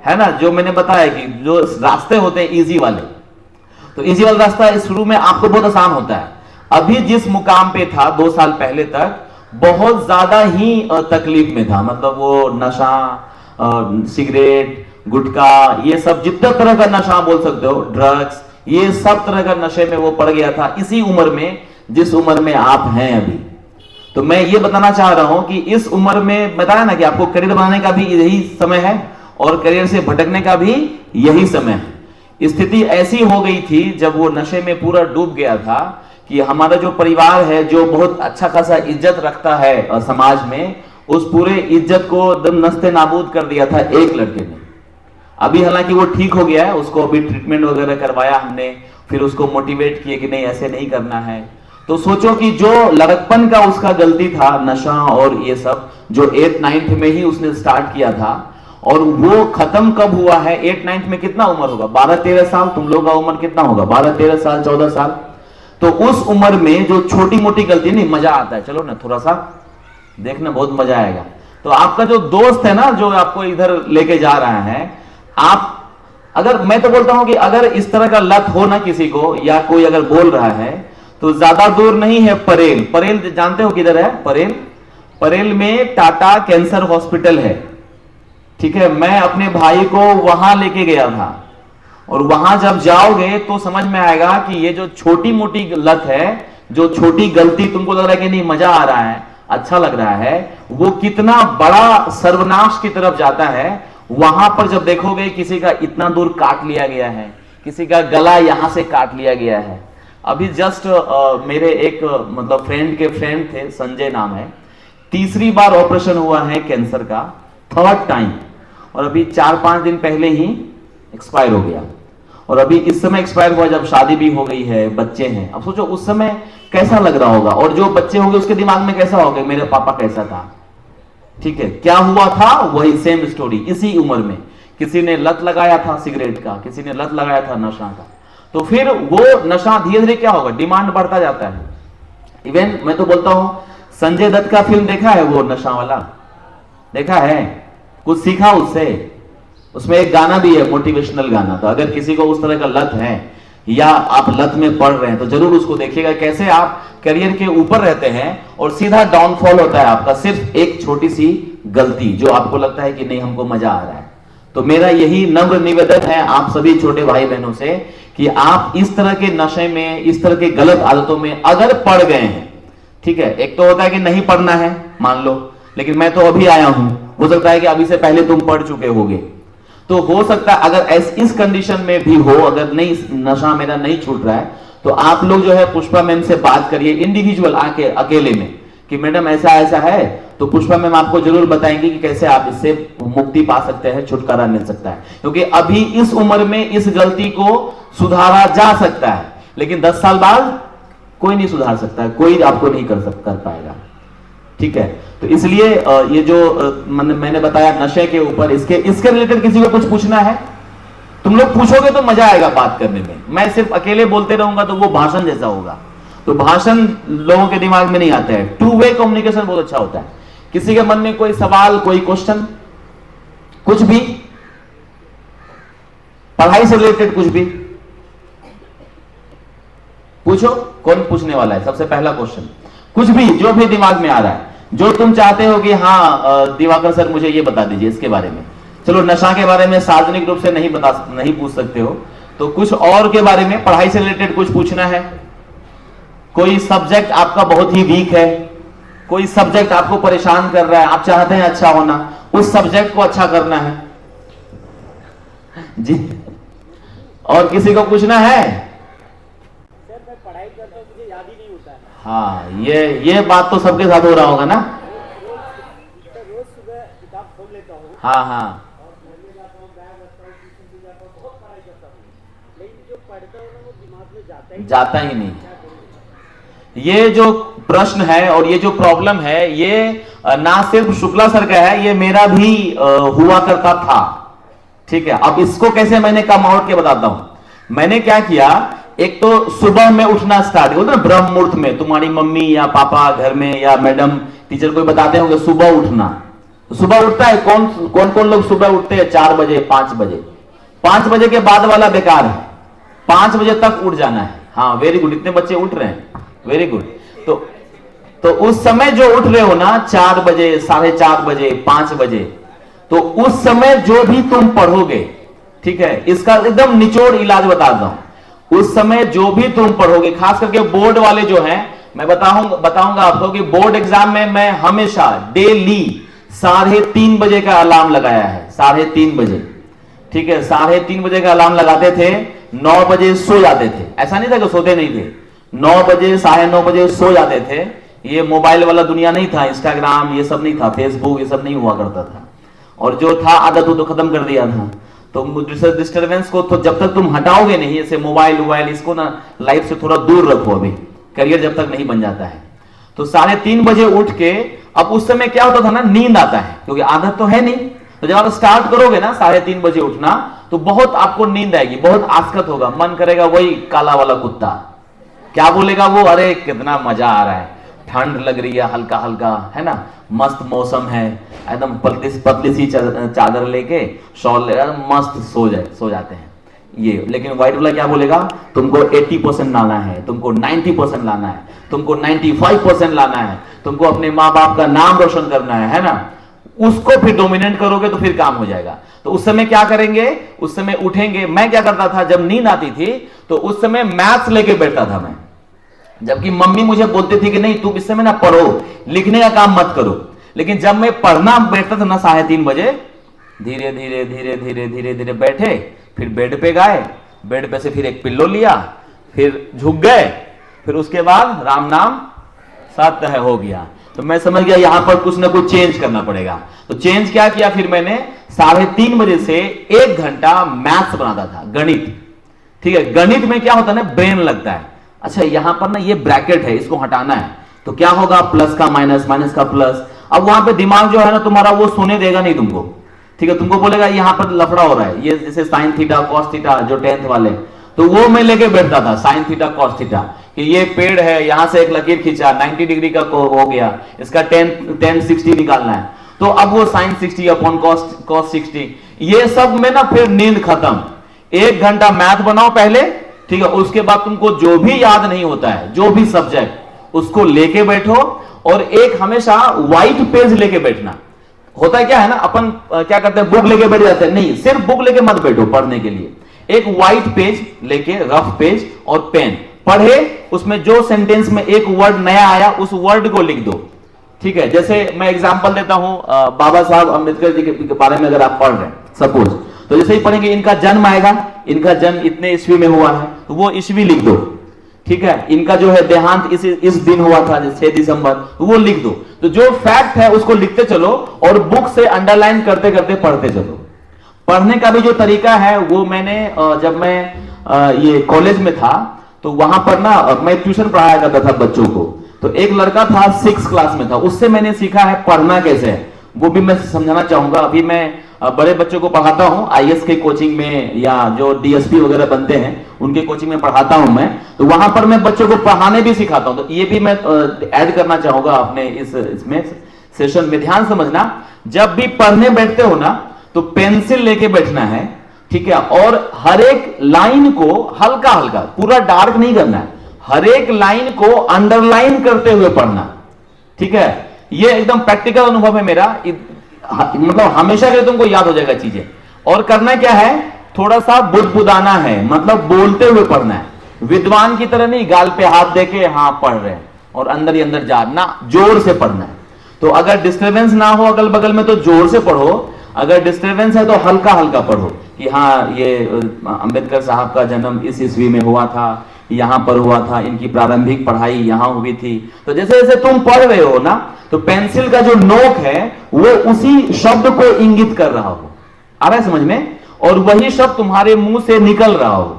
है ना, जो मैंने बताया कि जो रास्ते होते हैं इजी वाले, तो इजी वाला रास्ता शुरू में आपको बहुत आसान होता है। अभी जिस मुकाम पे था 2 साल पहले तक, बहुत ज्यादा ही तकलीफ में था। मतलब वो नशा, सिगरेट, गुटखा, ये सब जितना तरह का नशा बोल सकते हो, ड्रग्स, ये सब तरह का नशे में वो पड़ गया था, इसी उम्र में जिस उम्र में आप हैं अभी। तो मैं ये बताना चाह रहा हूं कि इस उम्र में बताया ना कि आपको करियर बनाने का भी यही समय है और करियर से भटकने का भी यही समय है। स्थिति ऐसी हो गई थी जब वो नशे में पूरा डूब गया था कि हमारा जो परिवार है, जो बहुत अच्छा खासा इज्जत रखता है समाज में, उस पूरे इज्जत को एकदम नस्ते नाबूद कर दिया था एक लड़के ने। अभी हालांकि वो ठीक हो गया है, उसको अभी ट्रीटमेंट वगैरह करवाया हमने, फिर उसको मोटिवेट किए कि नहीं ऐसे नहीं करना है। तो सोचो कि जो लड़कपन का उसका गलती था, नशा और ये सब, जो 8th 9th में ही उसने स्टार्ट किया था, और वो खत्म कब हुआ है? 8-9 में कितना उम्र होगा? 12-13 साल। तुम लोग का उम्र कितना होगा? 12-13 साल, 14 साल। तो उस उम्र में जो छोटी मोटी गलती, नहीं मजा आता है, चलो ना थोड़ा सा देखना, बहुत मजा आएगा। तो आपका जो दोस्त है ना, जो आपको इधर लेके जा रहा है, आप अगर, मैं तो बोलता हूं कि अगर इस तरह का लत हो ना किसी को, या कोई अगर बोल रहा है, तो ज्यादा दूर नहीं है परेल। परेल जानते हो किधर है? परेल, परेल में टाटा कैंसर हॉस्पिटल है, ठीक है। मैं अपने भाई को वहां लेके गया था, और वहां जब जाओगे तो समझ में आएगा कि ये जो छोटी मोटी लत है, जो छोटी गलती तुमको लग रहा है कि नहीं मजा आ रहा है, अच्छा लग रहा है, वो कितना बड़ा सर्वनाश की तरफ जाता है। वहां पर जब देखोगे किसी का इतना दूर काट लिया गया है, किसी का गला यहां से काट लिया गया है। अभी जस्ट मेरे एक मतलब फ्रेंड के फ्रेंड थे, संजय नाम है, तीसरी बार ऑपरेशन हुआ है कैंसर का, 3rd टाइम, और अभी 4-5 दिन पहले ही एक्सपायर हो गया। और अभी इस समय एक्सपायर हुआ जब शादी भी हो गई है, बच्चे हैं। अब सोचो उस समय कैसा लग रहा होगा, और जो बच्चे होंगे उसके दिमाग में कैसा होगा, मेरे पापा कैसा था, ठीक है, क्या हुआ था, वही सेम स्टोरी। इसी उम्र में किसी ने लत लगाया था सिगरेट का, किसी ने लत लगाया था नशा का, तो फिर वो नशा धीरे धीरे क्या होगा, डिमांड बढ़ता जाता है। इवन मैं तो बोलता हूं, संजय दत्त का फिल्म देखा है, वो नशा वाला देखा है? कुछ सीखा उससे? उसमें एक गाना भी है, मोटिवेशनल गाना। तो अगर किसी को उस तरह का लत है, या आप लत में पड़ रहे हैं, तो जरूर उसको देखिएगा, कैसे आप करियर के ऊपर रहते हैं और सीधा डाउनफॉल होता है आपका, सिर्फ एक छोटी सी गलती, जो आपको लगता है कि नहीं हमको मजा आ रहा है। तो मेरा यही नम्र निवेदन है आप सभी छोटे भाई बहनों से, कि आप इस तरह के नशे में, इस तरह के गलत आदतों में अगर पड़ गए हैं, ठीक है, एक तो होता है कि नहीं पढ़ना है, मान लो, लेकिन मैं तो अभी आया हूं, हो सकता है कि अभी से पहले तुम पढ़ चुके होगे, तो हो सकता है अगर इस कंडीशन में भी हो, अगर नहीं, नशा मेरा नहीं छूट रहा है, तो आप लोग जो है पुष्पा मैम से बात करिए इंडिविजुअल आके, अकेले में, कि मैडम ऐसा ऐसा है। तो पुष्पा मैम आपको जरूर बताएंगे कि कैसे आप इससे मुक्ति पा सकते हैं, छुटकारा मिल सकता है। क्योंकि अभी इस उम्र में इस गलती को सुधारा जा सकता है, लेकिन 10 साल बाद कोई नहीं सुधार सकता है, कोई आपको नहीं कर पाएगा, ठीक है। तो इसलिए ये जो मैंने बताया नशे के ऊपर, इसके रिलेटेड किसी को कुछ पूछना है? तुम लोग पूछोगे तो मजा आएगा बात करने में। मैं सिर्फ अकेले बोलते रहूंगा तो वो भाषण जैसा होगा, तो भाषण लोगों के दिमाग में नहीं आता है। 2 वे कम्युनिकेशन बहुत अच्छा होता है। किसी के मन में कोई सवाल, कोई क्वेश्चन, कुछ भी, पढ़ाई से रिलेटेड कुछ भी पूछो। कौन पूछने वाला है? सबसे पहला क्वेश्चन, कुछ भी, जो भी दिमाग में आ रहा है, जो तुम चाहते हो कि हाँ दिवाकर सर मुझे ये बता दीजिए इसके बारे में। चलो नशा के बारे में सार्वजनिक रूप से नहीं पूछ सकते हो, तो कुछ और के बारे में, पढ़ाई से रिलेटेड कुछ पूछना है? कोई सब्जेक्ट आपका बहुत ही वीक है, कोई सब्जेक्ट आपको परेशान कर रहा है, आप चाहते हैं अच्छा होना, उस सब्जेक्ट को अच्छा करना है जी। और किसी को पूछना है? सर मैं पढ़ाई करता हूँ, मुझे याद ही नहीं होता है। हाँ, ये बात तो सबके साथ हो रहा होगा ना। रोज सुबह किताब खोल लेता हूँ, हाँ हाँ, और पढ़ने जाता हूँ, बैग रखता हूँ, ट्यूशन भी जाता हूँ, बहुत पढ़ाई करता हूँ, लेकिन जो पढ़ता हूँ ना वो दिमाग में जाता ही नहीं। ये जो प्रश्न है और ये जो प्रॉब्लम है, ये ना सिर्फ शुक्ला सर का है, ये मेरा भी हुआ करता था, ठीक है। अब इसको कैसे मैंने कम आउट के बताता हूं। मैंने क्या किया, एक तो सुबह में उठना स्टार्ट किया, ब्रह्म मुहूर्त में, तुम्हारी मम्मी या पापा घर में या मैडम टीचर कोई बताते होंगे सुबह उठना। तो सुबह उठता है कौन लोग सुबह उठते हैं? 4 बजे, 5 बजे। 5 बजे के बाद वाला बेकार है, 5 बजे तक उठ जाना है। हाँ वेरी गुड, इतने बच्चे उठ रहे हैं, वेरी गुड। तो उस समय जो उठ रहे हो ना, 4 बजे, 4:30 बजे, 5 बजे, तो उस समय जो भी तुम पढ़ोगे, ठीक है, इसका एकदम निचोड़ इलाज बताता हूं। उस समय जो भी तुम पढ़ोगे, खास करके बोर्ड वाले जो हैं, मैं बताऊंगा आपको कि बोर्ड एग्जाम में मैं हमेशा डेली 3:30 बजे का अलार्म लगाया है, 3:30 बजे, ठीक है। 3:30 बजे का अलार्म लगाते थे, 9 बजे सो जाते थे। ऐसा नहीं था कि सोते नहीं थे, 9 बजे, 9:30 बजे सो जाते थे। ये मोबाइल वाला दुनिया नहीं था, इंस्टाग्राम ये सब नहीं था, फेसबुक ये सब नहीं हुआ करता था, और जो था आदत वो तो खत्म कर दिया था। तो डिस्टर्बेंस को तो जब तक तुम हटाओगे नहीं, ऐसे मोबाइल इसको ना लाइफ से थोड़ा दूर रखो, अभी करियर जब तक नहीं बन जाता है। तो 3:30 बजे उठ के, अब उस समय क्या होता था ना, नींद आता है, क्योंकि आदत तो है नहीं, तो जब आप स्टार्ट करोगे ना 3:30 बजे उठना, तो बहुत आपको नींद आएगी, बहुत आसकत होगा, मन करेगा वही काला वाला कुत्ता क्या बोलेगा वो, अरे कितना मजा आ रहा है, ठंड लग रही है हल्का हल्का, है ना, मस्त मौसम है, एकदम पतली सी चादर लेके शॉल लेकर मस्त सो जाते हैं ये। लेकिन व्हाइट वाला क्या बोलेगा, तुमको 80% लाना है, तुमको 90% लाना है, तुमको 95% लाना है, तुमको अपने माँ बाप का नाम रोशन करना है ना। उसको फिर डोमिनेट करोगे तो फिर काम हो जाएगा। तो उस समय क्या करेंगे, उस समय उठेंगे। मैं क्या करता था, जब नींद आती थी तो उस समय मैथ्स लेके बैठता था मैं, जबकि मम्मी मुझे बोलती थी कि नहीं तुम इस समय ना पढ़ो, लिखने का काम मत करो। लेकिन जब मैं पढ़ना बैठता था ना 3:30 बजे, धीरे धीरे धीरे धीरे धीरे धीरे बैठे, फिर बेड पे गए, बेड पे से फिर एक पिल्लो लिया, फिर झुक गए, फिर उसके बाद राम नाम सत्य है हो गया। तो मैं समझ गया यहां पर कुछ ना कुछ चेंज करना पड़ेगा। तो चेंज क्या किया, फिर मैंने 3:30 बजे से 1 घंटा मैथ्स बनाता था, गणित। ठीक है, गणित में क्या होता है ना, ब्रेन लगता है। अच्छा यहां पर ना ये ब्रैकेट है, इसको हटाना है, तो क्या होगा, प्लस का माइनस, माइनस का प्लस। अब वहां पे दिमाग जो है ना तुम्हारा वो सोने देगा नहीं तुमको। ठीक है, तुमको बोलेगा यहां पर लफड़ा हो रहा है, ये जैसे साइन थीटा कॉस थीटा जो 10th वाले, तो वो मैं लेके बैठता था, साइन थीटा कॉस थीटा, कि ये पेड़ है, यहां से एक लकीर खींचा 90 डिग्री का हो गया, इसका tan 60 निकालना है, तो अब वो साइन 60 अपॉन कॉस 60, ये सब में ना फिर नींद खत्म। 1 घंटा मैथ बनाओ पहले, ठीक है, उसके बाद तुमको जो भी याद नहीं होता है, जो भी सब्जेक्ट, उसको लेके बैठो। और एक हमेशा व्हाइट पेज लेके बैठना। होता है क्या है ना, अपन क्या करते हैं, बुक लेके बैठ जाते हैं, नहीं, सिर्फ बुक लेके मत बैठो पढ़ने के लिए। एक व्हाइट पेज लेके, रफ पेज और पेन, पढ़े, उसमें जो सेंटेंस में एक वर्ड नया आया उस वर्ड को लिख दो। ठीक है, जैसे मैं एग्जांपल देता हूं, बाबा साहब अम्बेडकर जी के बारे में अगर आप पढ़ रहे हैं सपोज, तो जैसे ही पढ़ेंगे इनका जन्म आएगा, इनका जन्म इतने ईस्वी में हुआ है, तो वो ईस्वी लिख दो। ठीक है, इनका जो है देहांत इस दिन हुआ था 6 दिसंबर, तो वो लिख दो। तो जो फैक्ट है उसको लिखते चलो और बुक से अंडरलाइन करते करते पढ़ते चलो। पढ़ने का भी जो तरीका है वो मैंने जब मैं ये कॉलेज में था तो वहां पर ना मैं ट्यूशन पढ़ाया करता था बच्चों को। तो एक लड़का था 6th क्लास में था, उससे मैंने सीखा है पढ़ना कैसे है, वो भी मैं समझाना चाहूंगा। अभी मैं बड़े बच्चों को पढ़ाता हूं आईएएस के कोचिंग में, या जो डीएसपी वगैरह बनते हैं उनके कोचिंग में पढ़ाता हूं मैं, तो वहां पर मैं बच्चों को पढ़ाने भी सिखाता हूं। तो ये भी मैं ऐड करना चाहूंगा अपने इसमें सेशन में। ध्यान समझना, जब भी पढ़ने बैठते हो ना तो पेंसिल लेके बैठना है। ठीक है, और हर एक लाइन को हल्का हल्का, पूरा डार्क नहीं करना है, हर एक लाइन को अंडरलाइन करते हुए पढ़ना। ठीक है, ये एकदम प्रैक्टिकल अनुभव है मेरा, मतलब हमेशा के लिए तुमको याद हो जाएगा चीजें। और करना क्या है, थोड़ा सा बुदबुदाना है, मतलब बोलते हुए पढ़ना है, विद्वान की तरह नहीं गाल पे हाथ देके हाँ पढ़ रहे हैं और अंदर ही अंदर जाना, जोर से पढ़ना है। तो अगर डिस्टर्बेंस ना हो अगल बगल में तो जोर से पढ़ो, अगर डिस्टर्बेंस है तो हल्का हल्का पढ़ो कि हाँ ये अंबेडकर साहब का जन्म इस ईस्वी में हुआ था, यहां पर हुआ था, इनकी प्रारंभिक पढ़ाई यहां हुई थी। तो जैसे जैसे तुम पढ़ रहे हो ना, तो पेंसिल का जो नोक है वो उसी शब्द को इंगित कर रहा हो, आ रहा है समझ में, और वही शब्द तुम्हारे मुंह से निकल रहा हो,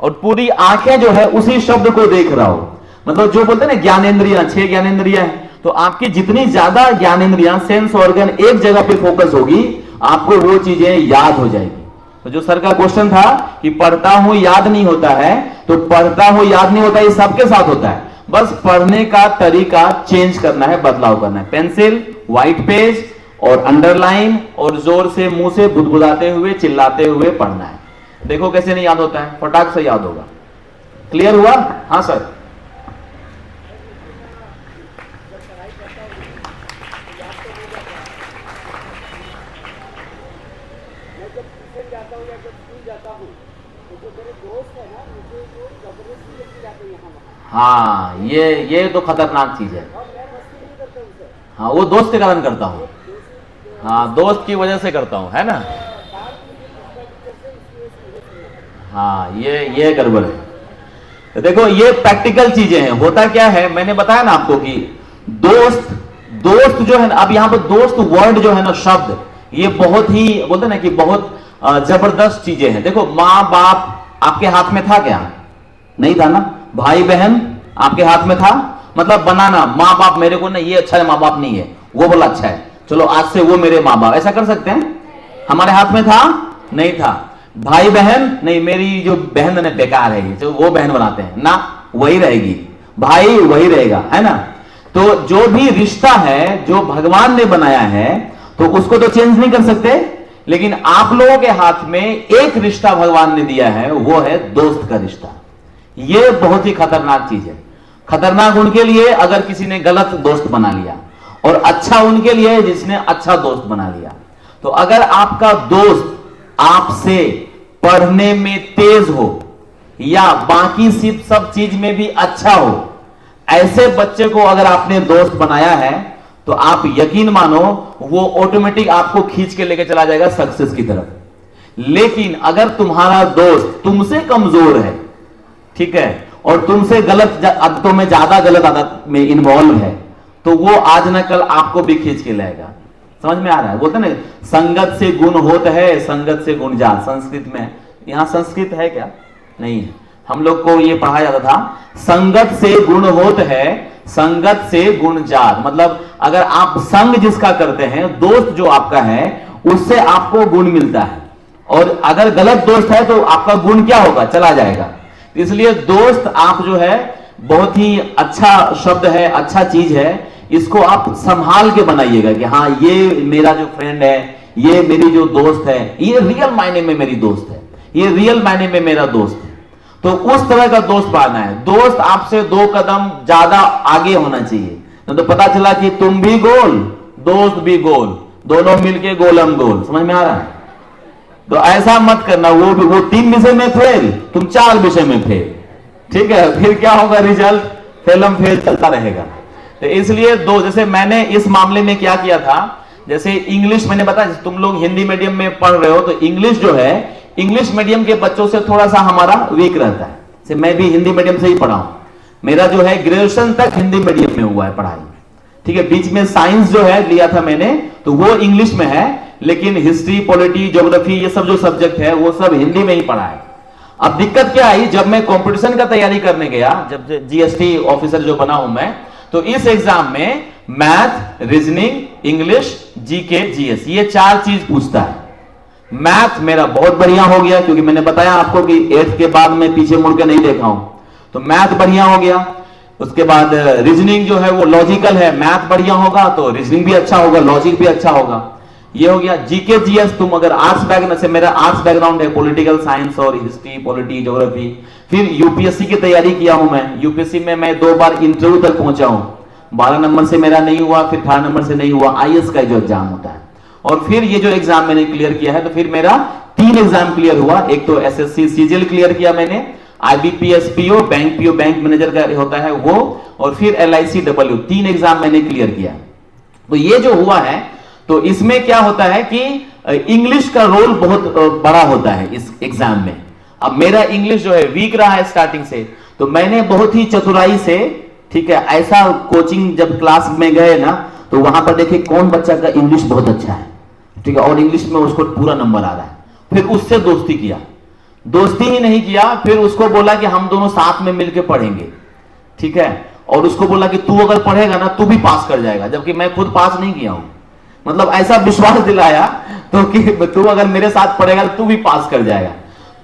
और पूरी आंखें जो है उसी शब्द को देख रहा हो। मतलब जो बोलते हैं ना ज्ञानेंद्रियां, 6 ज्ञानेंद्रियां हैं, तो आपकी जितनी ज्यादा ज्ञानेंद्रियां, सेंस ऑर्गन एक जगह पे फोकस होगी, आपको वो चीजें याद हो जाएगी। तो जो सर का क्वेश्चन था कि पढ़ता हूं याद नहीं होता है, तो पढ़ता हूं याद नहीं होता, ये सबके साथ होता है, बस पढ़ने का तरीका चेंज करना है, बदलाव करना है। पेंसिल, व्हाइट पेज और अंडरलाइन, और जोर से मुंह से बुदबुदाते हुए, चिल्लाते हुए पढ़ना है। देखो कैसे नहीं याद होता है, फटाक से याद होगा। क्लियर हुआ? हाँ सर। हाँ, ये तो खतरनाक चीज है। हाँ, वो दोस्त के कारण करता हूँ, हाँ दोस्त की वजह से करता हूँ, है ना। हाँ, ये गड़बड़ है। तो देखो ये प्रैक्टिकल चीजें हैं। होता क्या है, मैंने बताया ना आपको कि दोस्त जो है ना, अब यहाँ पर दोस्त वर्ड जो है ना, शब्द, ये बहुत ही बोलते ना कि बहुत जबरदस्त चीजें हैं। देखो माँ बाप आपके हाथ में था क्या? नहीं था ना। भाई बहन आपके हाथ में था, मतलब बनाना, माँ बाप मेरे को नहीं, ये अच्छा है, माँ बाप नहीं है, वो बोला अच्छा है, चलो आज से वो मेरे माँ बाप, ऐसा कर सकते हैं? हमारे हाथ में था नहीं था। भाई बहन नहीं, मेरी जो बहन है बेकार है, जो वो बहन बनाते हैं ना, वही रहेगी, भाई वही रहेगा, है ना। तो जो भी रिश्ता है जो भगवान ने बनाया है तो उसको तो चेंज नहीं कर सकते, लेकिन आप लोगों के हाथ में एक रिश्ता भगवान ने दिया है, वो है दोस्त का रिश्ता। ये बहुत ही खतरनाक चीज है। खतरनाक उनके लिए अगर किसी ने गलत दोस्त बना लिया, और अच्छा उनके लिए जिसने अच्छा दोस्त बना लिया। तो अगर आपका दोस्त आपसे पढ़ने में तेज हो या बाकी सिर्फ सब चीज में भी अच्छा हो, ऐसे बच्चे को अगर आपने दोस्त बनाया है तो आप यकीन मानो वो ऑटोमेटिक आपको खींच के लेके चला जाएगा सक्सेस की तरफ। लेकिन अगर तुम्हारा दोस्त तुमसे कमजोर है, ठीक है, और तुमसे गलत आदतों में, ज्यादा गलत आदत में इन्वॉल्व है, तो वो आज न कल आपको भी खींच के लाएगा। समझ में आ रहा है? बोलते ना, संगत से गुण होता है, संगत से गुण जात। संस्कृत में, यहां संस्कृत है क्या? नहीं है। हम लोग को ये पढ़ाया जाता था, संगत से गुण होत है, संगत से गुण जात। मतलब अगर आप संग जिसका करते हैं, दोस्त जो आपका है, उससे आपको गुण मिलता है, और अगर गलत दोस्त है तो आपका गुण क्या होगा? चला जाएगा। इसलिए दोस्त आप जो है, बहुत ही अच्छा शब्द है, अच्छा चीज है, इसको आप संभाल के बनाइएगा कि हाँ, ये मेरा जो फ्रेंड है, ये मेरी जो दोस्त है, ये रियल मायने में मेरी दोस्त है, ये रियल मायने में मेरा दोस्त है। तो उस तरह का दोस्त पाना है। दोस्त आपसे 2 कदम ज्यादा आगे होना चाहिए, तो पता चला कि तुम भी गोल, दोस्त भी गोल, दोनों मिलके गोलम गोल। समझ में आ रहा है? तो ऐसा मत करना, वो 3 विषय में फेल, तुम 4 विषय में फेल, ठीक है? फिर क्या होगा? रिजल्ट फेलम फेल चलता रहेगा। तो इसलिए जैसे मैंने इस मामले में क्या किया था, जैसे इंग्लिश मैंने बताया, तुम लोग हिंदी मीडियम में पढ़ रहे हो, तो इंग्लिश जो है, इंग्लिश मीडियम के बच्चों से थोड़ा सा हमारा वीक रहता है। जैसे मैं भी हिंदी मीडियम से ही पढ़ा हूं, मेरा जो है ग्रेजुएशन तक हिंदी मीडियम में हुआ है पढ़ाई, ठीक है। बीच में साइंस जो है लिया था मैंने, तो वो इंग्लिश में है, लेकिन हिस्ट्री, पॉलिटी, ज्योग्राफी, ये सब जो सब्जेक्ट है वो सब हिंदी में ही पढ़ा है। अब दिक्कत क्या आई, जब मैं कंपटीशन का तैयारी करने गया, जब जीएसटी ऑफिसर जो बना हूं मैं, तो इस एग्जाम में math, reasoning, English, GK, GS, ये 4 चीज पूछता है। मैथ मेरा बहुत बढ़िया हो गया, क्योंकि मैंने बताया आपको कि 8th के बाद मैं पीछे मुड़ के नहीं देखा हूं, तो मैथ बढ़िया हो गया। उसके बाद रीजनिंग जो है वो लॉजिकल है, मैथ बढ़िया होगा तो रीजनिंग भी अच्छा होगा, लॉजिक भी अच्छा होगा, ये हो गया। जीके जीएस, तुम अगर आर्ट्स बैकग्राउंड से, मेरा आर्ट्स बैकग्राउंड है, पॉलिटिकल साइंस और हिस्ट्री, पॉलिटी, ज्योग्राफी। फिर यूपीएससी की तैयारी किया हूं मैं, यूपीएससी में मैं 2 बार इंटरव्यू तक पहुंचा हूं, 12 नंबर से मेरा नहीं हुआ, फिर 18 नंबर से नहीं हुआ, आईएएस का जो एग्जाम होता है। और फिर ये जो एग्जाम मैंने क्लियर किया है, तो फिर मेरा 3 एग्जाम क्लियर हुआ। एक तो एसएससी सीजीएल क्लियर किया मैंने, IBPS PO, bank PO, bank manager का होता है वो, और फिर एलआईसी डब्ल्यू, 3 एग्जाम मैंने क्लियर किया। तो ये जो हुआ है, तो इसमें क्या होता है कि इंग्लिश का रोल बहुत बड़ा होता है इस एग्जाम में। अब मेरा इंग्लिश जो है वीक रहा है स्टार्टिंग से, तो मैंने बहुत ही चतुराई से, ठीक है, ऐसा कोचिंग जब क्लास में गए ना, तो वहां पर देखे कौन बच्चा का इंग्लिश बहुत अच्छा है, ठीक है, और इंग्लिश में उसको पूरा नंबर आ रहा है, फिर उससे दोस्ती किया। दोस्ती ही नहीं किया, फिर उसको बोला कि हम दोनों साथ में मिलकर पढ़ेंगे, ठीक है, और उसको बोला कि तू अगर पढ़ेगा ना तू भी पास कर जाएगा, जबकि मैं खुद पास नहीं किया हूं। मतलब ऐसा विश्वास दिलाया तो कि तू अगर मेरे साथ पढ़ेगा तो तू भी पास कर जाएगा।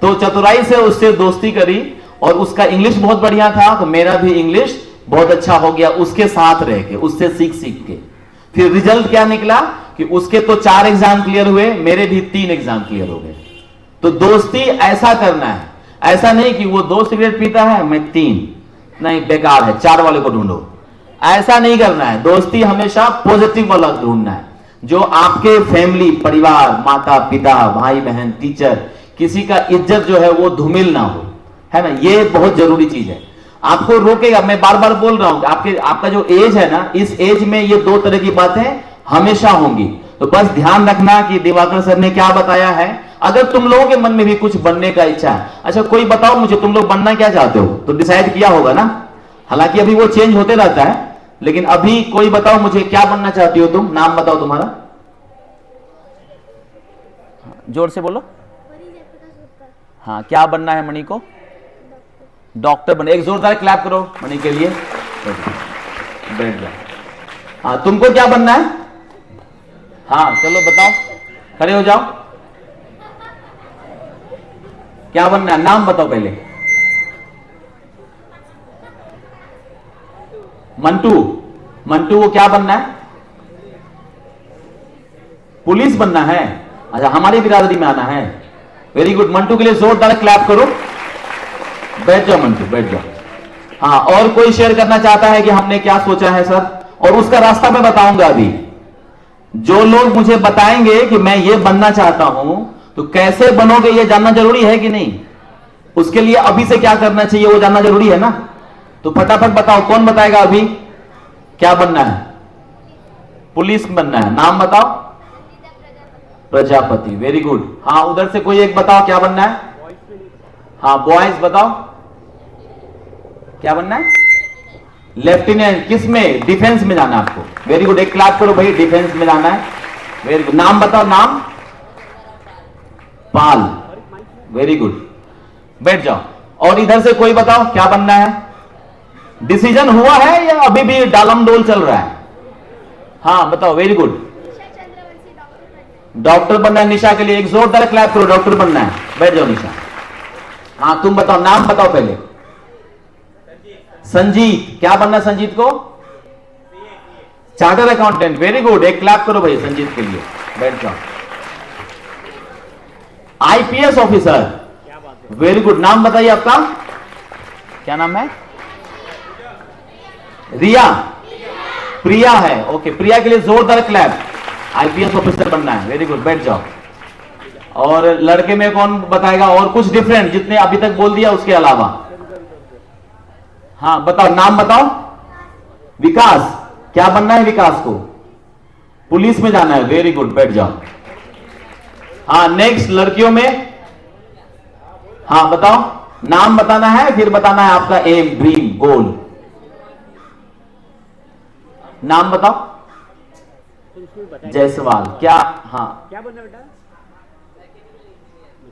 तो चतुराई से उससे दोस्ती करी, और उसका इंग्लिश बहुत बढ़िया था, तो मेरा भी इंग्लिश बहुत अच्छा हो गया उसके साथ रह के, उससे सीख सीख के। फिर रिजल्ट क्या निकला कि उसके तो 4 एग्जाम क्लियर हुए, मेरे भी 3 एग्जाम क्लियर हो गए। तो दोस्ती ऐसा करना है, ऐसा नहीं कि वो 2 सिगरेट पीता है मैं 3, नहीं, बेकार है, 4 वाले को ढूंढो, ऐसा नहीं करना है। दोस्ती हमेशा पॉजिटिव वाला ढूंढना है, जो आपके फैमिली, परिवार, माता पिता, भाई बहन, टीचर, किसी का इज्जत जो है वो धूमिल ना हो, है ना, ये बहुत जरूरी चीज है। आपको रोकेगा, मैं बार बार बोल रहा हूं, आपका जो एज है ना, इस एज में ये 2 तरह की बातें हमेशा होंगी। तो बस ध्यान रखना कि दिवाकर सर ने क्या बताया है। अगर तुम लोगों के मन में भी कुछ बनने का इच्छा है, अच्छा कोई बताओ मुझे, तुम लोग बनना क्या चाहते हो, तो डिसाइड किया होगा ना, हालांकि अभी वो चेंज होते रहता है, लेकिन अभी कोई बताओ मुझे क्या बनना चाहती हो तुम, नाम बताओ तुम्हारा, जोर से बोलो। हाँ, क्या बनना है मणि को? डॉक्टर बने। एक जोरदार क्लैप करो मणि के लिए। बैठ जाओ। हाँ, तुमको क्या बनना है? हाँ चलो बताओ, खड़े हो जाओ। क्या बनना है? नाम बताओ पहले। मंटू, मंटू को क्या बनना है? पुलिस बनना है। अच्छा, हमारी बिरादरी में आना है। वेरी गुड, मंटू के लिए जोरदार क्लैप करो। बैठ जाओ मंटू, बैठ जाओ। हाँ, और कोई शेयर करना चाहता है कि हमने क्या सोचा है सर? और उसका रास्ता मैं बताऊंगा अभी। जो लोग मुझे बताएंगे कि मैं ये बनना चाहता हूं, तो कैसे बनोगे ये जानना जरूरी है कि नहीं? उसके लिए अभी से क्या करना चाहिए वो जानना जरूरी है ना? तो फटाफट बताओ, कौन बताएगा अभी क्या बनना है? पुलिस बनना है। नाम बताओ। Prajapati, very good. हाँ, उधर से कोई एक बताओ क्या बनना है? हाँ, बॉयज बताओ क्या बनना है? लेफ्टिनेंट। किस में? डिफेंस में जाना है आपको। वेरी गुड, एक क्लैप करो भाई, डिफेंस में जाना है। Very good. नाम बताओ। नाम? पाल, वेरी गुड। बैठ जाओ। और इधर से कोई बताओ क्या बनना है? डिसीजन हुआ है या अभी भी डालम डोल चल रहा है? हाँ बताओ, वेरी गुड। डॉक्टर बनना है निशा के लिए, एक जोरदार क्लैप करो। डॉक्टर बनना है। बैठ जाओ निशा। हाँ, तुम बताओ, नाम बताओ पहले। संजीत, क्या बनना है संजीत को? Chartered accountant, very good. एक क्लैप करो भाई संजीत के लिए। बैठ जाओ। IPS officer, very good. नाम बताइए आपका, क्या नाम है? रिया, प्रिया है। ओके, प्रिया के लिए जोरदार क्लैप। आईपीएस ऑफिसर बनना है, वेरी गुड। बैठ जाओ। और लड़के में कौन बताएगा और कुछ डिफरेंट, जितने अभी तक बोल दिया उसके अलावा? हाँ बताओ, नाम बताओ। विकास, क्या बनना है विकास को? पुलिस में जाना है, वेरी गुड। बैठ जाओ। हाँ, नेक्स्ट लड़कियों में। हाँ बताओ, नाम बताना है, फिर बताना है आपका एम, ड्रीम, गोल। नाम बताओ। जायसवाल, क्या? हाँ, क्या बनना बेटा?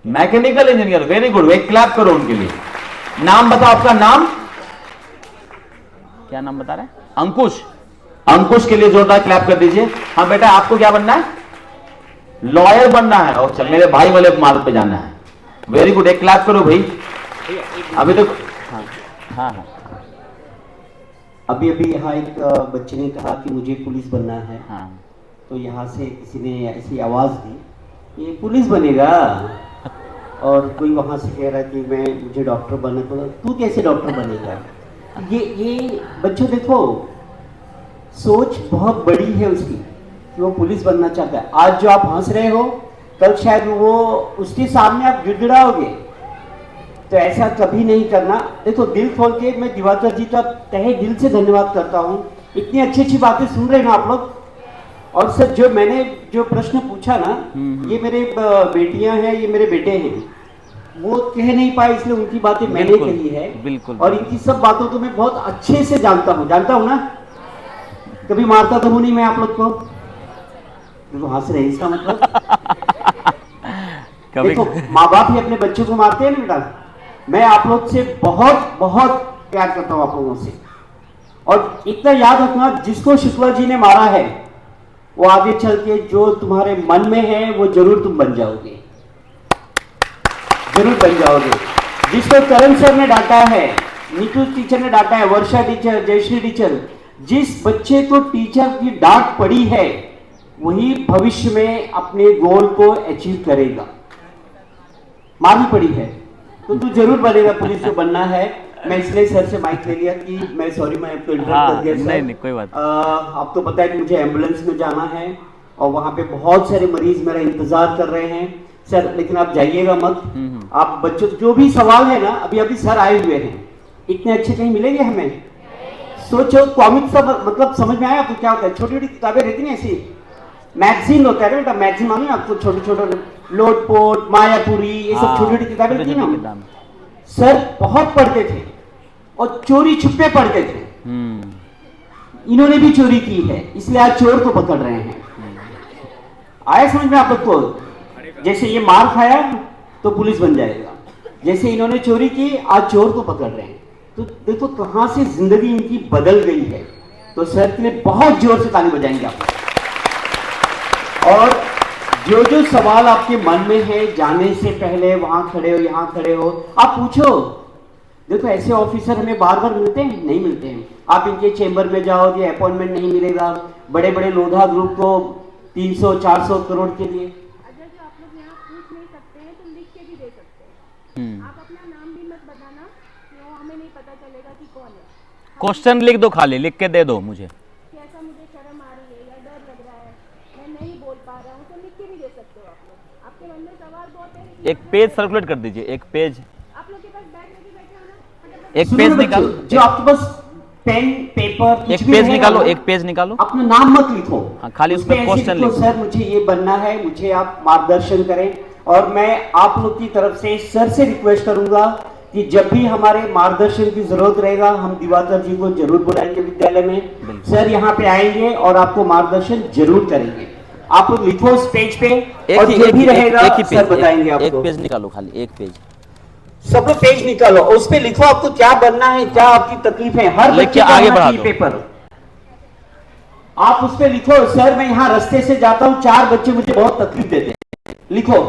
Mechanical engineer, very good. एक क्लैप करो उनके लिए। नाम बताओ आपका। नाम क्या? नाम बता रहे हैं? अंकुश। अंकुश के लिए जोरदार क्लैप कर दीजिए। हाँ बेटा, आपको क्या बनना है? लॉयर बनना है। अच्छा, मेरे भाई वाले मार्ग पे जाना है, वेरी गुड। एक क्लैप करो भाई। अभी तो हाँ हाँ हाँ, अभी अभी यहाँ एक बच्चे ने कहा कि मुझे पुलिस बनना है। हाँ। तो यहाँ से किसी ने ऐसी आवाज़ दी, ये पुलिस बनेगा। और कोई वहाँ से कह रहा है कि मुझे डॉक्टर बनना। तो तू कैसे डॉक्टर बनेगा? ये बच्चों देखो, सोच बहुत बड़ी है उसकी कि वो पुलिस बनना चाहता है। आज जो आप हंस रहे हो, कल शायद वो उसके सामने आप गिड़गिड़ाओगे। तो ऐसा कभी नहीं करना। देखो, दिल खोल के मैं दिवाकर जी का तहे दिल से धन्यवाद करता हूँ। इतनी अच्छी अच्छी बातें सुन रहे हैं ना आप लोग। और सर, जो मैंने जो प्रश्न पूछा ना, ये मेरे बेटियां हैं, ये मेरे बेटे हैं, वो कह नहीं पाए, इसलिए उनकी बातें मैंने कही है। बिल्कुल। और इनकी सब बातों को मैं बहुत अच्छे से जानता हूँ ना। कभी मारता तो हूँ नहीं मैं आप लोग को। तो हंस रहे, इसका मतलब देखो, माँ बाप ही अपने बच्चों को मारते हैं ना बेटा। मैं आप लोग से बहुत बहुत प्यार करता हूँ, आप लोगों से। और इतना याद रखना, जिसको शुक्ला जी ने मारा है, वो आगे चल के जो तुम्हारे मन में है वो जरूर तुम बन जाओगे, जरूर बन जाओगे। जिसको करण सर ने डांटा है, नीतू टीचर ने डांटा है, वर्षा टीचर, जयश्री टीचर, जिस बच्चे को टीचर की डांट पड़ी है, वही भविष्य में अपने गोल को अचीव करेगा। मालूम पड़ी है तो तू जरूर बनेगा, पुलिस को बनना है। मैं इसलिए सर से माइक ले लिया कि मैं सॉरी, मैं आपको इंटरप्ट कर दिया सर। नहीं, कोई बात। आपको पता है कि मुझे एम्बुलेंस में जाना है और वहाँ पे बहुत सारे मरीज मेरा इंतजार कर रहे हैं सर, लेकिन आप जाइएगा मत। आप बच्चों जो भी सवाल है ना, अभी अभी सर आए हुए हैं, इतने अच्छे कहीं मिलेंगे हमें? सोचो, कॉमिक सब मतलब समझ में आया आपको क्या होता है? छोटी छोटी किताबें रहती हैं ऐसी, मैगजीन होता है बेटा, मैगजीन मालूम है आपको? छोटे छोटे लोटपोट, मायापुरी, ये सब छोटी छोटी किताबें रहती है ना। सर बहुत पढ़ते थे और चोरी छुपे पढ़ते थे। इन्होंने भी चोरी की है, इसलिए आज चोर को पकड़ रहे हैं। आया समझ में आप लोग को? जैसे ये मार खाया तो पुलिस बन जाएगा, जैसे इन्होंने चोरी की, आज चोर को पकड़ रहे हैं। तो देखो कहां से जिंदगी इनकी बदल गई है। तो सर के लिए बहुत जोर से ताली बजाएंगे आप। और जो जो सवाल आपके मन में है, जाने से पहले वहां खड़े हो, यहाँ खड़े हो, आप पूछो। देखो ऐसे ऑफिसर हमें बार बार मिलते हैं, नहीं मिलते हैं। आप इनके चेंबर में जाओ, ये अपॉइंटमेंट नहीं मिलेगा। बड़े बड़े लोधा ग्रुप को 300-400 करोड़ के लिए। अगर जो आप लोग यहाँ पूछ नहीं सकते हैं तो लिख के भी दे सकते हैं। आप अपना नाम भी मत बताना, तो हमें नहीं पता चलेगा कि कौन है। क्वेश्चन लिख दो, खाली लिख के दे दो मुझे। कैसा मुझे शर्म आ रही है या डर लग रहा है, मैं नहीं बोल पा रहा हूँ, तो लिख के भी दे सकते हो आप लोग। आपके मन में सवाल बहुत है, लेकिन एक पेज सर्कुलेट कर दीजिए, एक पेज, आप लोग के पास बैग लेके बैठे हो ना, एक सुनो पेज ना निकालो, बच्चों, जो आपके पास पेन पेपर कुछ एक भी पेज रहेगा निकालो, ना, एक पेज निकालो। अपना नाम मत लिखो। हाँ, खाली उस उसमें पे ऐसे क्वेश्चन लिखो, लिखो। सर मुझे ये बनना है, मुझे आप मार्गदर्शन करें। और मैं आप लोग की तरफ से सर से रिक्वेस्ट करूंगा कि जब भी हमारे मार्गदर्शन की जरूरत रहेगा, हम दिवाकर जी को जरूर बुलाएंगे विद्यालय में। सर यहाँ पे आएंगे और आपको मार्गदर्शन जरूर करेंगे। आप लोग लिखो उस पेज पे, और जो भी रहेगा सर बताएंगे एक आपको। पेज निकालो, खाली एक पेज सब लोग पेज निकालो, उस पे लिखो आपको क्या बनना है, क्या आपकी तकलीफ है। हर लिख बच्चे के को आगे आना बढ़ा चाहिए दो। पेपर। आप उस पे लिखो, सर मैं यहाँ रास्ते से जाता हूँ, 4 बच्चे मुझे बहुत तकलीफ देते हैं। लिखो,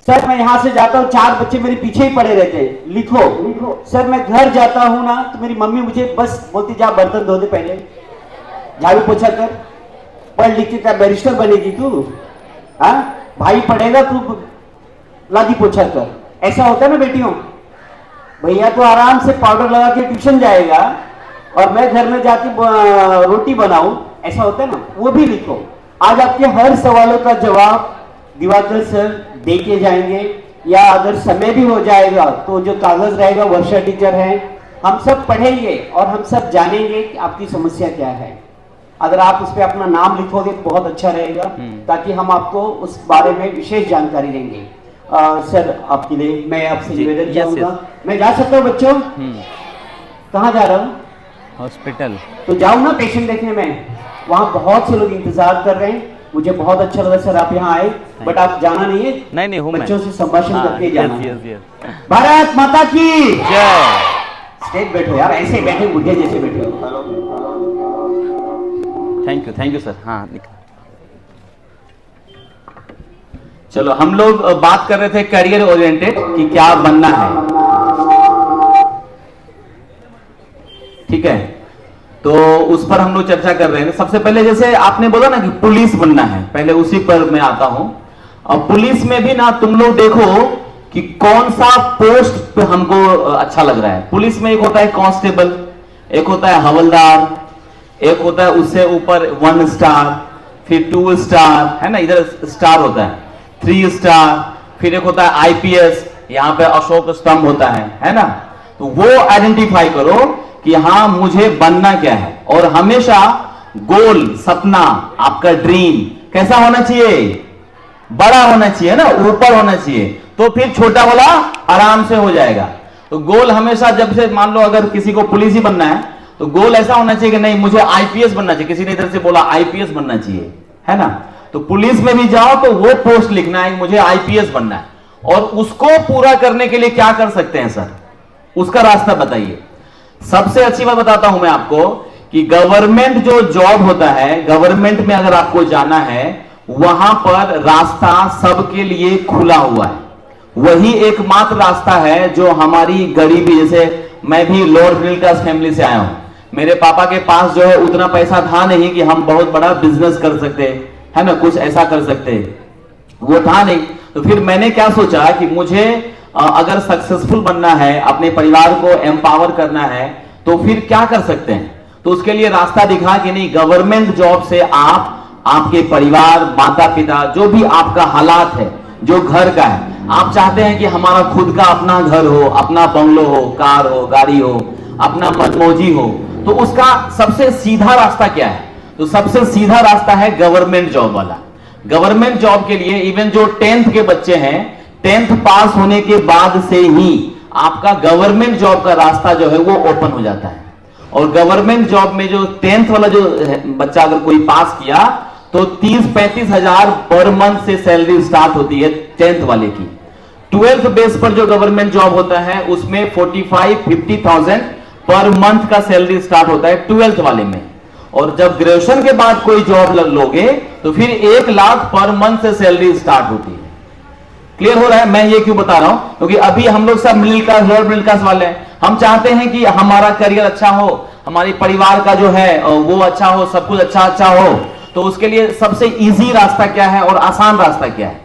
सर मैं यहाँ से जाता हूँ, 4 बच्चे मेरे पीछे ही पड़े रहते हैं। लिखो, सर मैं घर जाता हूँ ना, तो मेरी मम्मी मुझे बस बोलती जा बर्तन धो दे, पहले झाड़ू पोछा कर। पढ़ लिख के क्या बैरिस्टर बनेगी तू? हाँ, भाई पढ़ेगा, तू लादी पोछा कर। ऐसा होता है ना बेटियों? भैया तो आराम से पाउडर लगा के ट्यूशन जाएगा और मैं घर में जाके रोटी बनाऊं, ऐसा होता है ना? वो भी लिखो। आज आपके हर सवालों का जवाब दिवाकर सर दे के जाएंगे, या अगर समय भी हो जाएगा तो जो कागज रहेगा वर्षा टीचर है, हम सब पढ़ेंगे और हम सब जानेंगे कि आपकी समस्या क्या है। अगर आप उस पर अपना नाम लिखोगे तो बहुत अच्छा रहेगा, ताकि हम आपको उस बारे में विशेष जानकारी देंगे। सर आपके लिए मैं आपसे निवेदन चाहूंगा, मैं जा सकता हूँ बच्चों? कहाँ जा रहा हूँ? हॉस्पिटल। तो जाऊँ ना पेशेंट देखने में? वहाँ बहुत से लोग इंतजार कर रहे हैं। मुझे बहुत अच्छा लगा सर आप यहाँ आए, बट आप जाना नहीं है, नहीं हूँ मैं। बच्चों से संभाषण करके जाना है। यस। भारत माता की जय। स्टेट बैठो यार, ऐसे बैठे बुढ़े जैसे बैठे हो। Thank you sir. हाँ चलो, हम लोग बात कर रहे थे करियर ओरिएंटेड कि क्या बनना है, ठीक है? तो उस पर हम लोग चर्चा कर रहे हैं। सबसे पहले जैसे आपने बोला ना कि पुलिस बनना है, पहले उसी पर मैं आता हूं। अब पुलिस में भी ना तुम लोग देखो कि कौन सा पोस्ट पे हमको अच्छा लग रहा है। पुलिस में एक होता है कांस्टेबल, एक होता है हवलदार, एक होता है उससे ऊपर 1 स्टार, फिर 2 स्टार, है ना, इधर स्टार होता है 3 स्टार, फिर एक होता है आईपीएस, यहाँ पे अशोक स्तंभ होता है ना? तो वो आइडेंटिफाई करो कि हाँ मुझे बनना क्या है। और हमेशा गोल, सपना, आपका ड्रीम कैसा होना चाहिए? बड़ा होना चाहिए ना, ऊपर होना चाहिए, तो फिर छोटा वाला आराम से हो जाएगा। तो गोल हमेशा, जब से मान लो अगर किसी को पुलिस ही बनना है तो गोल ऐसा होना चाहिए कि नहीं मुझे आईपीएस बनना चाहिए। किसी ने इधर से बोला आईपीएस बनना चाहिए, है ना? तो पुलिस में भी जाओ तो वो पोस्ट लिखना है मुझे आईपीएस बनना है। और उसको पूरा करने के लिए क्या कर सकते हैं सर? उसका रास्ता बताइए। सबसे अच्छी बात बताता हूं मैं आपको कि गवर्नमेंट जो जॉब होता है, गवर्नमेंट में अगर आपको जाना है, वहां पर रास्ता सबके लिए खुला हुआ है। वही एकमात्र रास्ता है जो हमारी गरीबी, जैसे मैं भी लोअर मिडिल क्लास फैमिली से आया हूं, मेरे पापा के पास जो है उतना पैसा था नहीं कि हम बहुत बड़ा बिजनेस कर सकते, है ना, कुछ ऐसा कर सकते, वो था नहीं। तो फिर मैंने क्या सोचा कि मुझे अगर सक्सेसफुल बनना है, अपने परिवार को एम्पावर करना है, तो फिर क्या कर सकते हैं? तो उसके लिए रास्ता दिखा कि नहीं, गवर्नमेंट जॉब से आप, आपके परिवार, माता पिता, जो भी आपका हालात है, जो घर का है, आप चाहते हैं कि हमारा खुद का अपना घर हो, अपना बंगलो हो, कार हो, गाड़ी हो, अपना मनमौजी हो, तो उसका सबसे सीधा रास्ता क्या है? तो सबसे सीधा रास्ता है गवर्नमेंट जॉब वाला। गवर्नमेंट जॉब के लिए इवन जो 10th के बच्चे हैं, 10th पास होने के बाद से ही आपका गवर्नमेंट जॉब का रास्ता जो है वो ओपन हो जाता है। और गवर्नमेंट जॉब में जो 10th वाला जो बच्चा अगर कोई पास किया तो 30-35 हजार पर मंथ से सैलरी स्टार्ट होती है 10th वाले की। 12th बेस पर जो गवर्नमेंट जॉब होता है उसमें 45-50,000 पर मंथ का सैलरी स्टार्ट होता है 12th वाले में। और जब ग्रेजुएशन के बाद कोई जॉब लोगे तो फिर 1 लाख पर मंथ से सैलरी स्टार्ट होती है। क्लियर हो रहा है? मैं ये क्यों बता रहा हूं, क्योंकि अभी हम लोग सब middle class, lower middle class वाले हैं। हम चाहते हैं कि हमारा करियर अच्छा हो, हमारी परिवार का जो है वो अच्छा हो, सब कुछ अच्छा हो। तो उसके लिए सबसे इजी रास्ता क्या है और आसान रास्ता क्या है?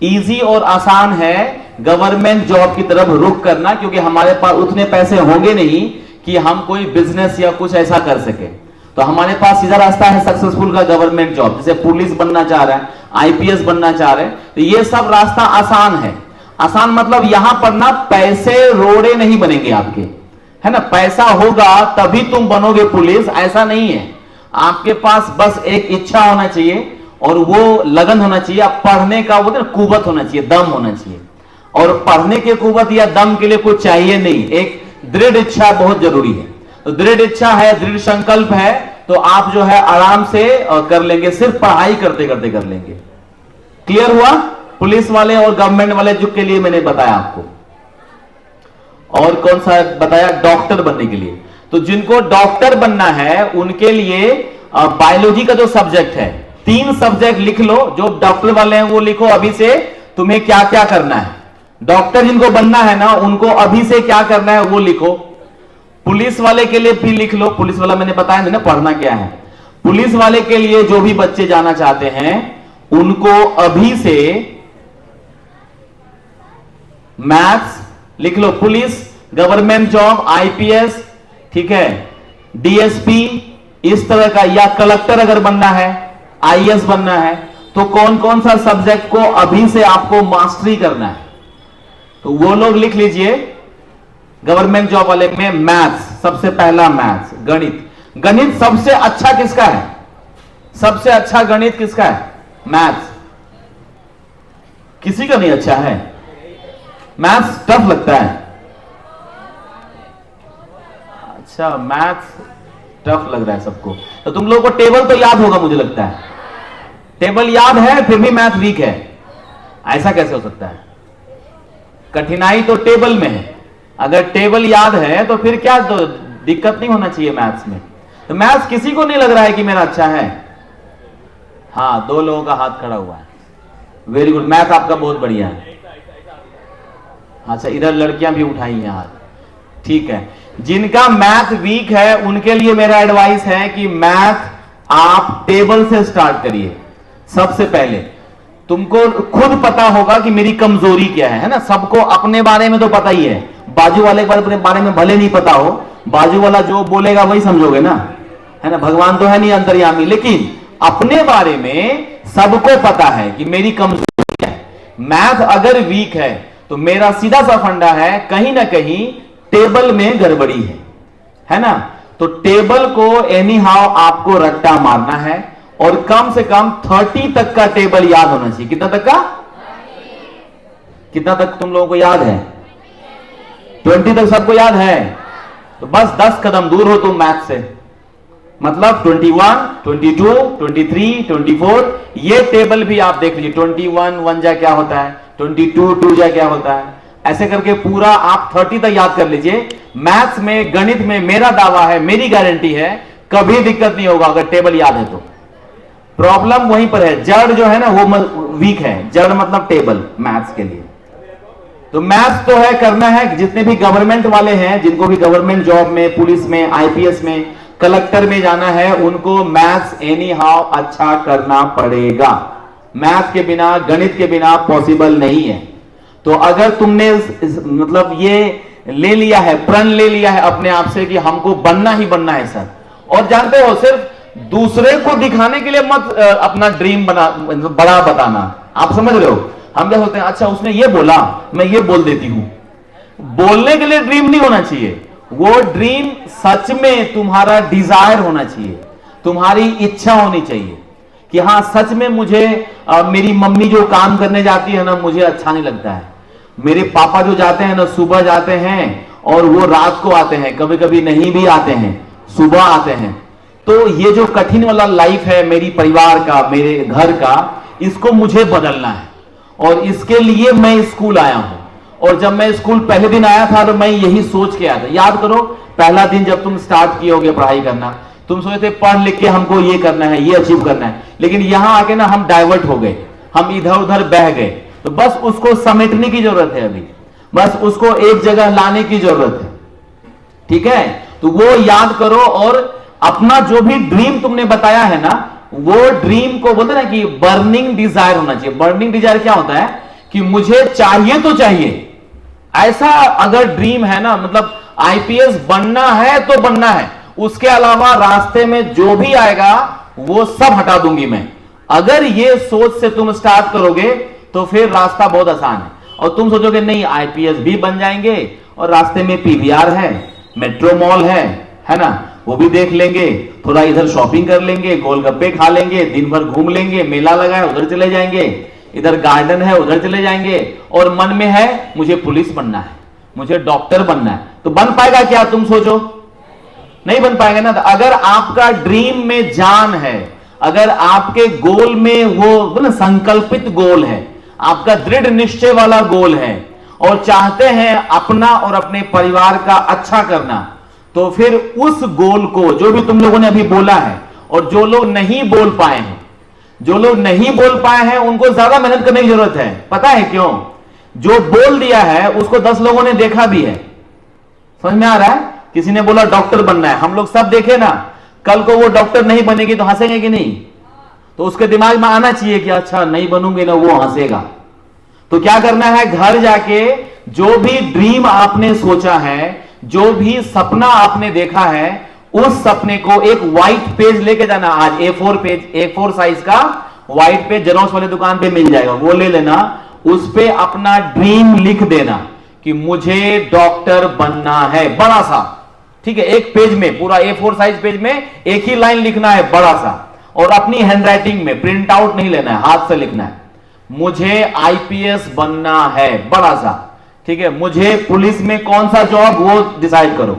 इजी और आसान है गवर्नमेंट जॉब की तरफ रुख करना, क्योंकि हमारे पास उतने पैसे होंगे नहीं कि हम कोई बिजनेस या कुछ ऐसा कर सके। तो हमारे पास सीधा रास्ता है सक्सेसफुल का गवर्नमेंट जॉब, जैसे पुलिस बनना चाह रहा है, आईपीएस बनना चाह रहे हैं, तो ये सब रास्ता आसान है। आसान मतलब यहां पर ना पैसे रोड़े नहीं बनेंगे आपके, है ना। पैसा होगा तभी तुम बनोगे पुलिस, ऐसा नहीं है। आपके पास बस एक इच्छा होना चाहिए और वो लगन होना चाहिए, आप पढ़ने का वो कुवत होना चाहिए, दम होना चाहिए। और पढ़ने के कुवत या दम के लिए कुछ चाहिए नहीं, एक दृढ़ इच्छा बहुत जरूरी है। तो दृढ़ इच्छा है, दृढ़ संकल्प है, तो आप जो है आराम से कर लेंगे, सिर्फ पढ़ाई करते करते कर लेंगे। क्लियर हुआ? पुलिस वाले और गवर्नमेंट वाले जो के लिए मैंने बताया आपको। और कौन सा बताया? डॉक्टर बनने के लिए। तो जिनको डॉक्टर बनना है उनके लिए बायोलॉजी का जो सब्जेक्ट है, 3 सब्जेक्ट लिख लो। जो डॉक्टर वाले हैं वो लिखो अभी से तुम्हें क्या क्या करना है। डॉक्टर जिनको बनना है ना उनको अभी से क्या करना है वो लिखो। पुलिस वाले के लिए भी लिख लो। पुलिस वाला मैंने बताया ना पढ़ना क्या है। पुलिस वाले के लिए जो भी बच्चे जाना चाहते हैं उनको अभी से मैथ्स लिख लो। पुलिस, गवर्नमेंट जॉब, आईपीएस, ठीक है, डीएसपी, इस तरह का, या कलेक्टर अगर बनना है, आईएएस बनना है, तो कौन कौन सा सब्जेक्ट को अभी से आपको मास्टरी करना है, तो वो लोग लिख लीजिए। गवर्नमेंट जॉब वाले में मैथ्स, सबसे पहला मैथ्स, गणित। गणित सबसे अच्छा किसका है? सबसे अच्छा गणित किसका है? मैथ्स। किसी का नहीं अच्छा है? मैथ्स टफ लगता है। अच्छा, मैथ्स टफ लग रहा है सबको। तो तुम लोगों को टेबल तो याद होगा मुझे लगता है। टेबल याद है फिर भी मैथ वीक है, ऐसा कैसे हो सकता है? कठिनाई तो टेबल में है। अगर टेबल याद है तो फिर क्या, तो दिक्कत नहीं होना चाहिए मैथ्स में। तो मैथ्स किसी को नहीं लग रहा है कि मेरा अच्छा है? हाँ, 2 लोगों का हाथ खड़ा हुआ है। वेरी गुड, मैथ आपका बहुत बढ़िया है। अच्छा, इधर लड़कियां भी उठाई हैं हाथ, ठीक है। जिनका मैथ वीक है उनके लिए मेरा एडवाइस है कि मैथ आप टेबल से स्टार्ट करिए। सबसे पहले तुमको खुद पता होगा कि मेरी कमजोरी क्या है ना। सबको अपने बारे में तो पता ही है, बाजू वाले के बारे में भले नहीं पता हो, बाजू वाला जो बोलेगा वही समझोगे ना, है ना। भगवान तो है नहीं अंतर्यामी, लेकिन अपने बारे में सबको पता है कि मेरी कमजोरी क्या है। मैथ अगर वीक है तो मेरा सीधा सा फंडा है कहीं ना कहीं टेबल में गड़बड़ी है ना। तो टेबल को एनी हाउ आपको रट्टा मारना है और कम से कम 30 तक का टेबल याद होना चाहिए। कितना तक का? कितना तक तुम लोगों को याद है? 20 तक सबको याद है? तो बस 10 कदम दूर हो तुम मैथ से। मतलब 21, 22, 23, 24, ये टेबल भी आप देख लीजिए। 21 1 जा क्या होता है, 22 2 जा क्या होता है, ऐसे करके पूरा आप 30 तक याद कर लीजिए। मैथ्स में, गणित में मेरा दावा है, मेरी गारंटी है, कभी दिक्कत नहीं होगा अगर टेबल याद है तो। प्रॉब्लम वहीं पर है, जड़ जो है ना वो वीक है। जड़ मतलब टेबल मैथ्स के लिए। तो मैथ्स तो है, करना है। जितने भी गवर्नमेंट वाले हैं, जिनको भी गवर्नमेंट जॉब में, पुलिस में, आईपीएस में, कलेक्टर में जाना है, उनको मैथ्स एनी हाउ अच्छा करना पड़ेगा। मैथ के बिना, गणित के बिना पॉसिबल नहीं है। तो अगर तुमने मतलब ये ले लिया है, प्रण ले लिया है अपने आप से कि हमको बनना ही बनना है सर, और जानते हो सिर्फ दूसरे को दिखाने के लिए मत अपना ड्रीम बड़ा बताना। आप समझ रहे हो? हम क्या सोचते हैं, अच्छा उसने ये बोला मैं ये बोल देती हूं। बोलने के लिए ड्रीम नहीं होना चाहिए, वो ड्रीम सच में तुम्हारा डिजायर होना चाहिए, तुम्हारी इच्छा होनी चाहिए कि हाँ सच में मुझे मेरी मम्मी जो काम करने जाती है ना मुझे अच्छा नहीं लगता है। मेरे पापा जो जाते हैं ना सुबह जाते हैं और वो रात को आते हैं, कभी कभी नहीं भी आते हैं, सुबह आते हैं। तो ये जो कठिन वाला लाइफ है मेरी परिवार का, मेरे घर का, इसको मुझे बदलना है और इसके लिए मैं स्कूल आया हूं। और जब मैं स्कूल पहले दिन आया था तो मैं यही सोच के आया था। याद करो पहला दिन जब तुम स्टार्ट किए होगे पढ़ाई करना, तुम सोचते पढ़ लिख के हमको ये करना है, ये अचीव करना है, लेकिन यहां आके ना हम डाइवर्ट हो गए, हम इधर उधर बह गए। तो बस उसको समेटने की जरूरत है, अभी बस उसको एक जगह लाने की जरूरत है। ठीक है, तो वो याद करो और अपना जो भी ड्रीम तुमने बताया है ना, वो ड्रीम को बोलते ना कि बर्निंग डिजायर होना चाहिए। बर्निंग डिजायर क्या होता है कि मुझे चाहिए तो चाहिए, ऐसा अगर ड्रीम है ना, मतलब आईपीएस बनना है तो बनना है, उसके अलावा रास्ते में जो भी आएगा वो सब हटा दूंगी मैं। अगर ये सोच से तुम स्टार्ट करोगे तो फिर रास्ता बहुत आसान है। और तुम सोचोगे नहीं आईपीएस भी बन जाएंगे और रास्ते में पीवीआर है, मेट्रो मॉल है ना, वो भी देख लेंगे, थोड़ा इधर शॉपिंग कर लेंगे, गोलगप्पे खा लेंगे, दिन भर घूम लेंगे, मेला लगा है उधर चले जाएंगे, इधर गार्डन है उधर चले जाएंगे, और मन में है मुझे पुलिस बनना है, मुझे डॉक्टर बनना है। तो बन पाएगा क्या? तुम सोचो, नहीं बन पाएगा ना। तो अगर आपका ड्रीम में जान है, अगर आपके गोल में वो ना संकल्पित गोल है, आपका दृढ़ निश्चय वाला गोल है और चाहते हैं अपना और अपने परिवार का अच्छा करना, तो फिर उस गोल को, जो भी तुम लोगों ने अभी बोला है, और जो लोग नहीं बोल पाए हैं, जो लोग नहीं बोल पाए हैं उनको ज्यादा मेहनत करने की जरूरत है। पता है क्यों? जो बोल दिया है उसको 10 लोगों ने देखा भी है। समझ में आ रहा है? किसी ने बोला डॉक्टर बनना है, हम लोग सब देखे ना, कल को वो डॉक्टर नहीं बनेगी तो हंसेंगे कि नहीं? तो उसके दिमाग में आना चाहिए कि अच्छा नहीं बनूंगे ना, वो हंसेगा। तो क्या करना है, घर जाके जो भी ड्रीम आपने सोचा है, जो भी सपना आपने देखा है, उस सपने को एक व्हाइट पेज लेके जाना। आज A4 साइज का व्हाइट पेज जेरॉक्स वाले दुकान पे मिल जाएगा, वो ले लेना। उस पे अपना ड्रीम लिख देना कि मुझे डॉक्टर बनना है, बड़ा सा। ठीक है, एक पेज में, पूरा A4 साइज पेज में एक ही लाइन लिखना है, बड़ा सा, और अपनी हैंडराइटिंग में, प्रिंट आउट नहीं लेना है, हाथ से लिखना है। मुझे आईपीएस बनना है, बड़ा सा। ठीक है, मुझे पुलिस में कौन सा जॉब वो डिसाइड करो,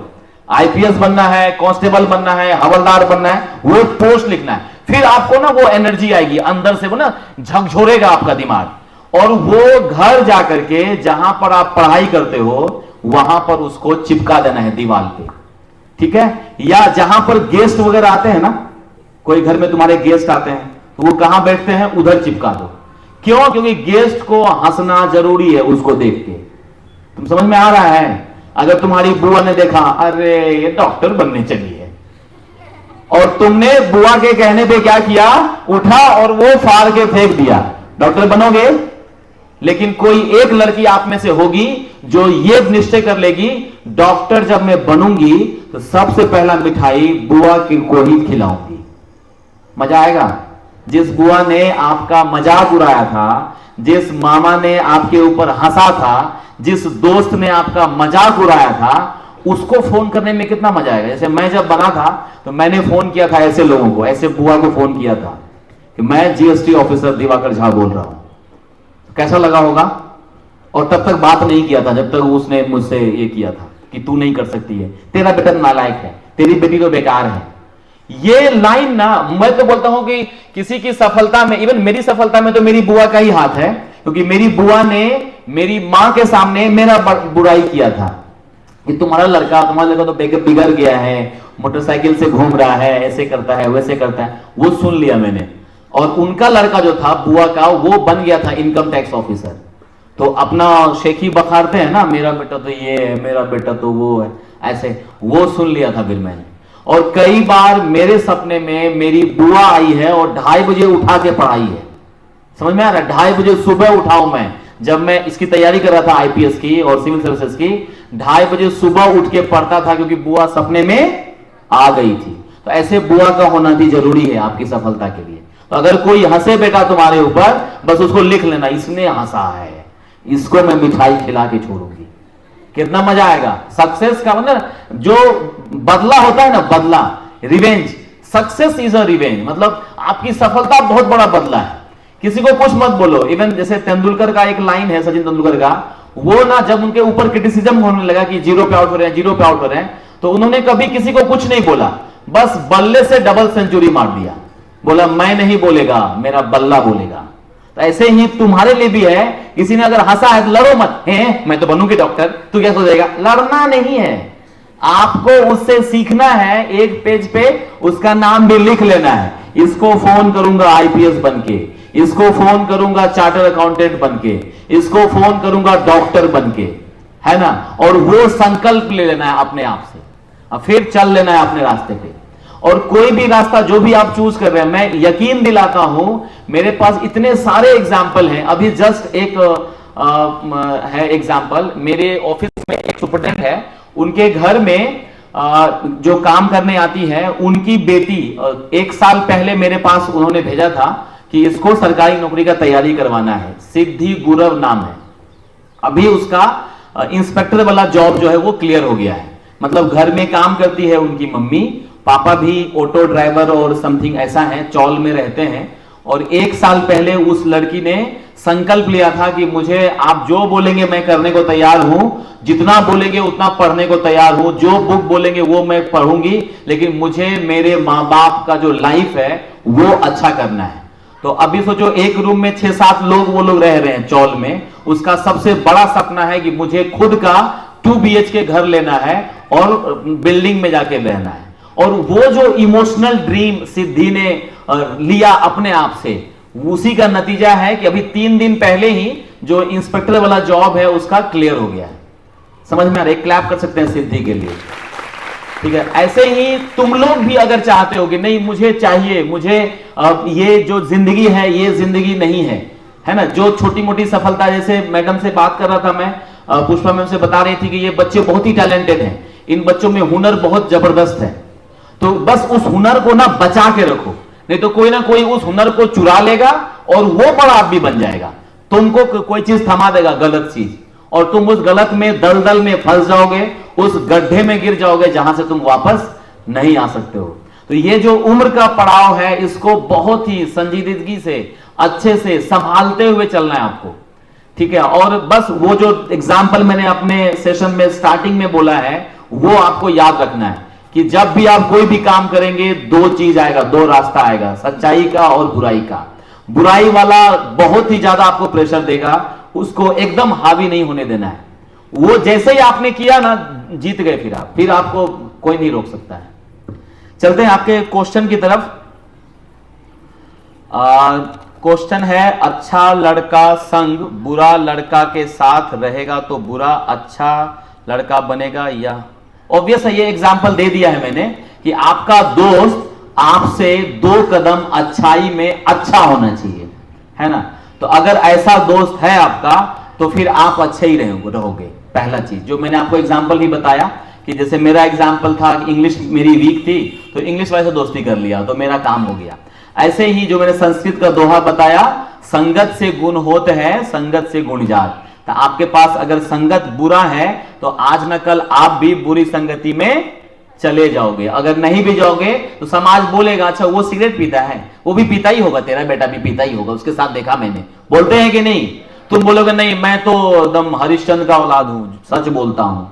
आईपीएस बनना है, कांस्टेबल बनना है, हवलदार बनना है, वो पोस्ट लिखना है। फिर आपको ना वो एनर्जी आएगी अंदर से, वो ना झकझोरेगा आपका दिमाग, और वो घर जाकर के जहां पर आप पढ़ाई करते हो वहां पर उसको चिपका देना है दीवार पे। ठीक है, या जहां पर गेस्ट वगैरह आते हैं ना, कोई घर में तुम्हारे गेस्ट आते हैं तो वो कहां बैठते हैं, उधर चिपका दो। क्यों? क्योंकि गेस्ट को हंसना जरूरी है उसको देख के। तुम समझ में आ रहा है? अगर तुम्हारी बुआ ने देखा अरे ये डॉक्टर बनने चली है, और तुमने बुआ के कहने पे क्या किया, उठा और वो फाड़ के फेंक दिया, डॉक्टर बनोगे? लेकिन कोई एक लड़की आप में से होगी जो ये निश्चय कर लेगी डॉक्टर जब मैं बनूंगी तो सबसे पहला मिठाई बुआ को ही खिलाऊंगी। मजा आएगा। जिस बुआ ने आपका मजाक उड़ाया था, जिस मामा ने आपके ऊपर हंसा था, जिस दोस्त ने आपका मजाक उड़ाया था, उसको फोन करने में कितना मजा आएगा। जैसे मैं जब बना था तो मैंने फोन किया था ऐसे लोगों को, ऐसे बुआ को फोन किया था कि मैं जीएसटी ऑफिसर दिवाकर झा बोल रहा हूं, कैसा लगा होगा? और तब तक बात नहीं किया था जब तक उसने मुझसे ये किया था कि तू नहीं कर सकती है, तेरा बेटा नालायक है, तेरी बेटी तो बेकार है। ये लाइन ना, मैं तो बोलता हूं कि किसी की सफलता में, इवन मेरी सफलता में तो मेरी बुआ का ही हाथ है, क्योंकि मेरी बुआ ने मेरी मां के सामने मेरा बुराई किया था कि तुम्हारा लड़का तो बिगड़ गया है, मोटरसाइकिल से घूम रहा है, ऐसे करता है वैसे करता है। वो सुन लिया मैंने, और उनका लड़का जो था बुआ का, वो बन गया था इनकम टैक्स ऑफिसर। तो अपना शेखी बखारते हैं ना, मेरा बेटा तो ये है, मेरा बेटा तो वो है, ऐसे वो सुन लिया था फिर मैंने। और कई बार मेरे सपने में मेरी बुआ आई है और 2:30 बजे उठा के पढ़ाई है। समझ में आ रहा है? 2:30 बजे सुबह उठाऊं मैं, जब मैं इसकी तैयारी कर रहा था आईपीएस की और सिविल सर्विसेज की, 2:30 बजे सुबह उठ के पढ़ता था, क्योंकि बुआ सपने में आ गई थी। तो ऐसे बुआ का होना भी जरूरी है आपकी सफलता के लिए। तो अगर कोई हंसे बेटा तुम्हारे ऊपर, बस उसको लिख लेना, इसने हंसा है, इसको मैं मिठाई खिला के छोड़ूंगी। कितना मजा आएगा। सक्सेस का मतलब जो बदला होता है ना, बदला, revenge, success is a revenge, मतलब आपकी सफलता बहुत बड़ा बदला है। किसी को कुछ मत बोलो। इवन जैसे तेंदुलकर का एक लाइन है, सचिन तेंदुलकर का, वो ना जब उनके ऊपर क्रिटिसिज्म होने लगा कि 0 पे आउट हो रहे हैं, 0 पे आउट हो रहे हैं, तो उन्होंने कभी किसी को कुछ नहीं बोला, बस बल्ले से डबल सेंचुरी मार दिया। बोला मैं नहीं बोलेगा, मेरा बल्ला बोलेगा। तो ऐसे ही तुम्हारे लिए भी है, किसी ने अगर हंसा है तो लड़ो मत, है मैं तो बनूंगी डॉक्टर, तू क्या सोचेगा? लड़ना नहीं है, आपको उससे सीखना है, एक पेज पे उसका नाम भी लिख लेना है। इसको फोन करूंगा आईपीएस बनके, इसको फोन करूंगा चार्टर्ड अकाउंटेंट बनके, इसको फोन करूंगा डॉक्टर बनके, है ना। और वो संकल्प ले लेना है अपने आप से, और फिर चल लेना है अपने रास्ते पे। और कोई भी रास्ता जो भी आप चूज कर रहे हैं, मैं यकीन दिलाता हूं, मेरे पास इतने सारे एग्जाम्पल हैं। अभी जस्ट एक है एग्जाम्पल, मेरे ऑफिस में एक सुपरटेंडेंट है, उनके घर में जो काम करने आती है उनकी बेटी 1 साल पहले मेरे पास उन्होंने भेजा था कि इसको सरकारी नौकरी का तैयारी करवाना है। सिद्धि गुरव नाम है। अभी उसका इंस्पेक्टर वाला जॉब जो है वो क्लियर हो गया है। मतलब घर में काम करती है उनकी मम्मी, पापा भी ऑटो ड्राइवर और समथिंग ऐसा है, चौल में रहते हैं। और 1 साल पहले उस लड़की ने संकल्प लिया था कि मुझे आप जो बोलेंगे मैं करने को तैयार हूं, जितना बोलेंगे उतना पढ़ने को तैयार हूं, जो बुक बोलेंगे वो मैं पढ़ूंगी, लेकिन मुझे मेरे माँ बाप का जो लाइफ है वो अच्छा करना है। तो अभी सोचो, एक रूम में 6-7 लोग वो लोग रह रहे हैं चौल में। उसका सबसे बड़ा सपना है कि मुझे खुद का 2 BHK घर लेना है और बिल्डिंग में जाके रहना है। और वो जो इमोशनल ड्रीम सिद्धि ने लिया अपने आप से, उसी का नतीजा है कि अभी 3 दिन पहले ही जो इंस्पेक्टर वाला जॉब है उसका क्लियर हो गया है। समझ में आ रहा है? क्लैप कर सकते हैं सिद्धि के लिए, ठीक है। ऐसे ही तुम लोग भी अगर चाहते हो कि नहीं मुझे चाहिए, मुझे ये जो जिंदगी है ये जिंदगी नहीं है, है ना। जो छोटी मोटी सफलता, जैसे मैडम से बात कर रहा था मैं, पुष्पा मैम से बता रही थी कि ये बच्चे बहुत ही टैलेंटेड हैं, इन बच्चों में हुनर बहुत जबरदस्त है। तो बस उस हुनर को ना बचा के रखो, नहीं तो कोई ना कोई उस हुनर को चुरा लेगा और वो बड़ा आदमी बन जाएगा। तुमको कोई चीज थमा देगा, गलत चीज, और तुम उस गलत में दलदल में फंस जाओगे, उस गड्ढे में गिर जाओगे जहां से तुम वापस नहीं आ सकते हो। तो ये जो उम्र का पड़ाव है, इसको बहुत ही संजीदगी से अच्छे से संभालते हुए चलना है आपको, ठीक है। और बस वो जो एग्जाम्पल मैंने अपने सेशन में स्टार्टिंग में बोला है वो आपको याद रखना है कि जब भी आप कोई भी काम करेंगे 2 चीज आएगा, 2 रास्ता आएगा, सच्चाई का और बुराई का। बुराई वाला बहुत ही ज्यादा आपको प्रेशर देगा, उसको एकदम हावी नहीं होने देना है। वो जैसे ही आपने किया ना, जीत गए फिर आपको कोई नहीं रोक सकता है। चलते हैं आपके क्वेश्चन की तरफ। क्वेश्चन है, अच्छा लड़का संग बुरा लड़का के साथ रहेगा तो बुरा अच्छा लड़का बनेगा या? ऑब्वियस है, ये एग्जाम्पल दे दिया है मैंने कि आपका दोस्त आपसे 2 कदम अच्छाई में अच्छा होना चाहिए, है ना। तो अगर ऐसा दोस्त है आपका तो फिर आप अच्छे ही रहोगे। पहला चीज जो मैंने आपको एग्जाम्पल ही बताया कि जैसे मेरा एग्जाम्पल था कि इंग्लिश मेरी वीक थी तो इंग्लिश वाले से दोस्ती कर लिया तो मेरा काम हो गया। ऐसे ही जो मैंने संस्कृत का दोहा बताया, संगत से गुण होते हैं, संगत से गुण जात। तो आपके पास अगर संगत बुरा है तो आज न कल आप भी बुरी संगति में चले जाओगे। अगर नहीं भी जाओगे तो समाज बोलेगा अच्छा वो सिगरेट पीता है, वो भी पीता ही होगा, तेरा बेटा भी पीता ही होगा, उसके साथ देखा मैंने। बोलते हैं कि नहीं? तुम बोलोगे नहीं मैं तो एकदम हरिश्चंद्र का औलाद हूं, सच बोलता हूं।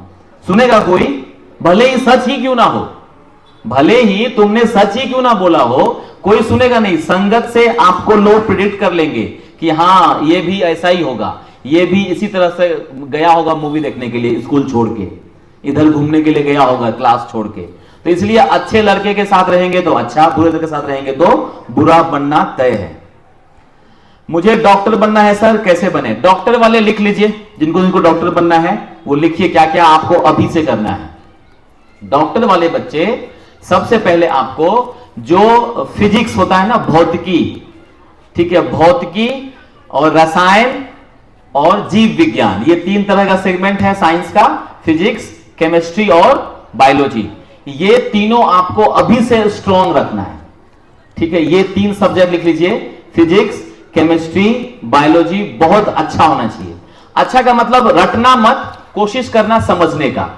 सुनेगा कोई? भले ही सच ही क्यों ना हो, भले ही तुमने सच ही क्यों ना बोला हो, कोई सुनेगा नहीं। संगत से आपको लोग प्रिडिक्ट कर लेंगे कि हाँ ये भी ऐसा ही होगा, ये भी इसी तरह से गया होगा मूवी देखने के लिए, स्कूल छोड़ के इधर घूमने के लिए गया होगा, क्लास छोड़ के। तो इसलिए अच्छे लड़के के साथ रहेंगे तो अच्छा, बुरे लड़के के साथ रहेंगे तो बुरा बनना तय है। मुझे डॉक्टर बनना है सर, कैसे बने? डॉक्टर वाले लिख लीजिए, जिनको डॉक्टर बनना है वो लिखिए क्या क्या आपको अभी से करना है। डॉक्टर वाले बच्चे सबसे पहले आपको जो फिजिक्स होता है ना, भौतिकी, ठीक है, भौतिकी और रसायन और जीव विज्ञान, ये 3 तरह का सेगमेंट है साइंस का, फिजिक्स, केमिस्ट्री और बायोलॉजी। ये तीनों आपको अभी से स्ट्रॉन्ग रखना है, ठीक है। ये 3 सब्जेक्ट लिख लीजिए, फिजिक्स, केमिस्ट्री, बायोलॉजी, बहुत अच्छा होना चाहिए। अच्छा का मतलब रटना मत, कोशिश करना समझने का,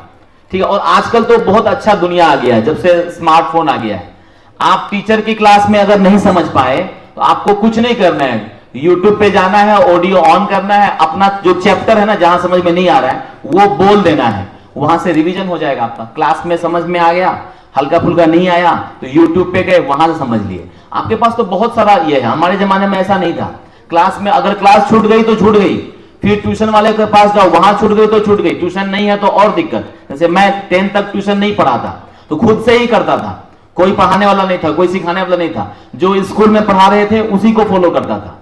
ठीक है। और आजकल तो बहुत अच्छा दुनिया आ गया है, जब से स्मार्टफोन आ गया है। आप टीचर की क्लास में अगर नहीं समझ पाए तो आपको कुछ नहीं करना है, यूट्यूब पे जाना है, ऑडियो ऑन करना है, अपना जो चैप्टर है ना जहां समझ में नहीं आ रहा है वो बोल देना है, वहां से रिवीजन हो जाएगा आपका। क्लास में समझ में आ गया, हल्का फुल्का नहीं आया तो यूट्यूब पे गए, वहां से समझ लिए। आपके पास तो बहुत सारा ये है, हमारे जमाने में ऐसा नहीं था। क्लास में अगर क्लास छूट गई तो छूट गई, फिर ट्यूशन वाले के पास जाओ, वहां छूट गई तो छूट गई, ट्यूशन नहीं है तो और दिक्कत। जैसे मैं 10 तक ट्यूशन नहीं पढ़ाता तो खुद से ही करता था, कोई पढ़ाने वाला नहीं था, कोई सिखाने वाला नहीं था, जो स्कूल में पढ़ा रहे थे उसी को फॉलो करता था।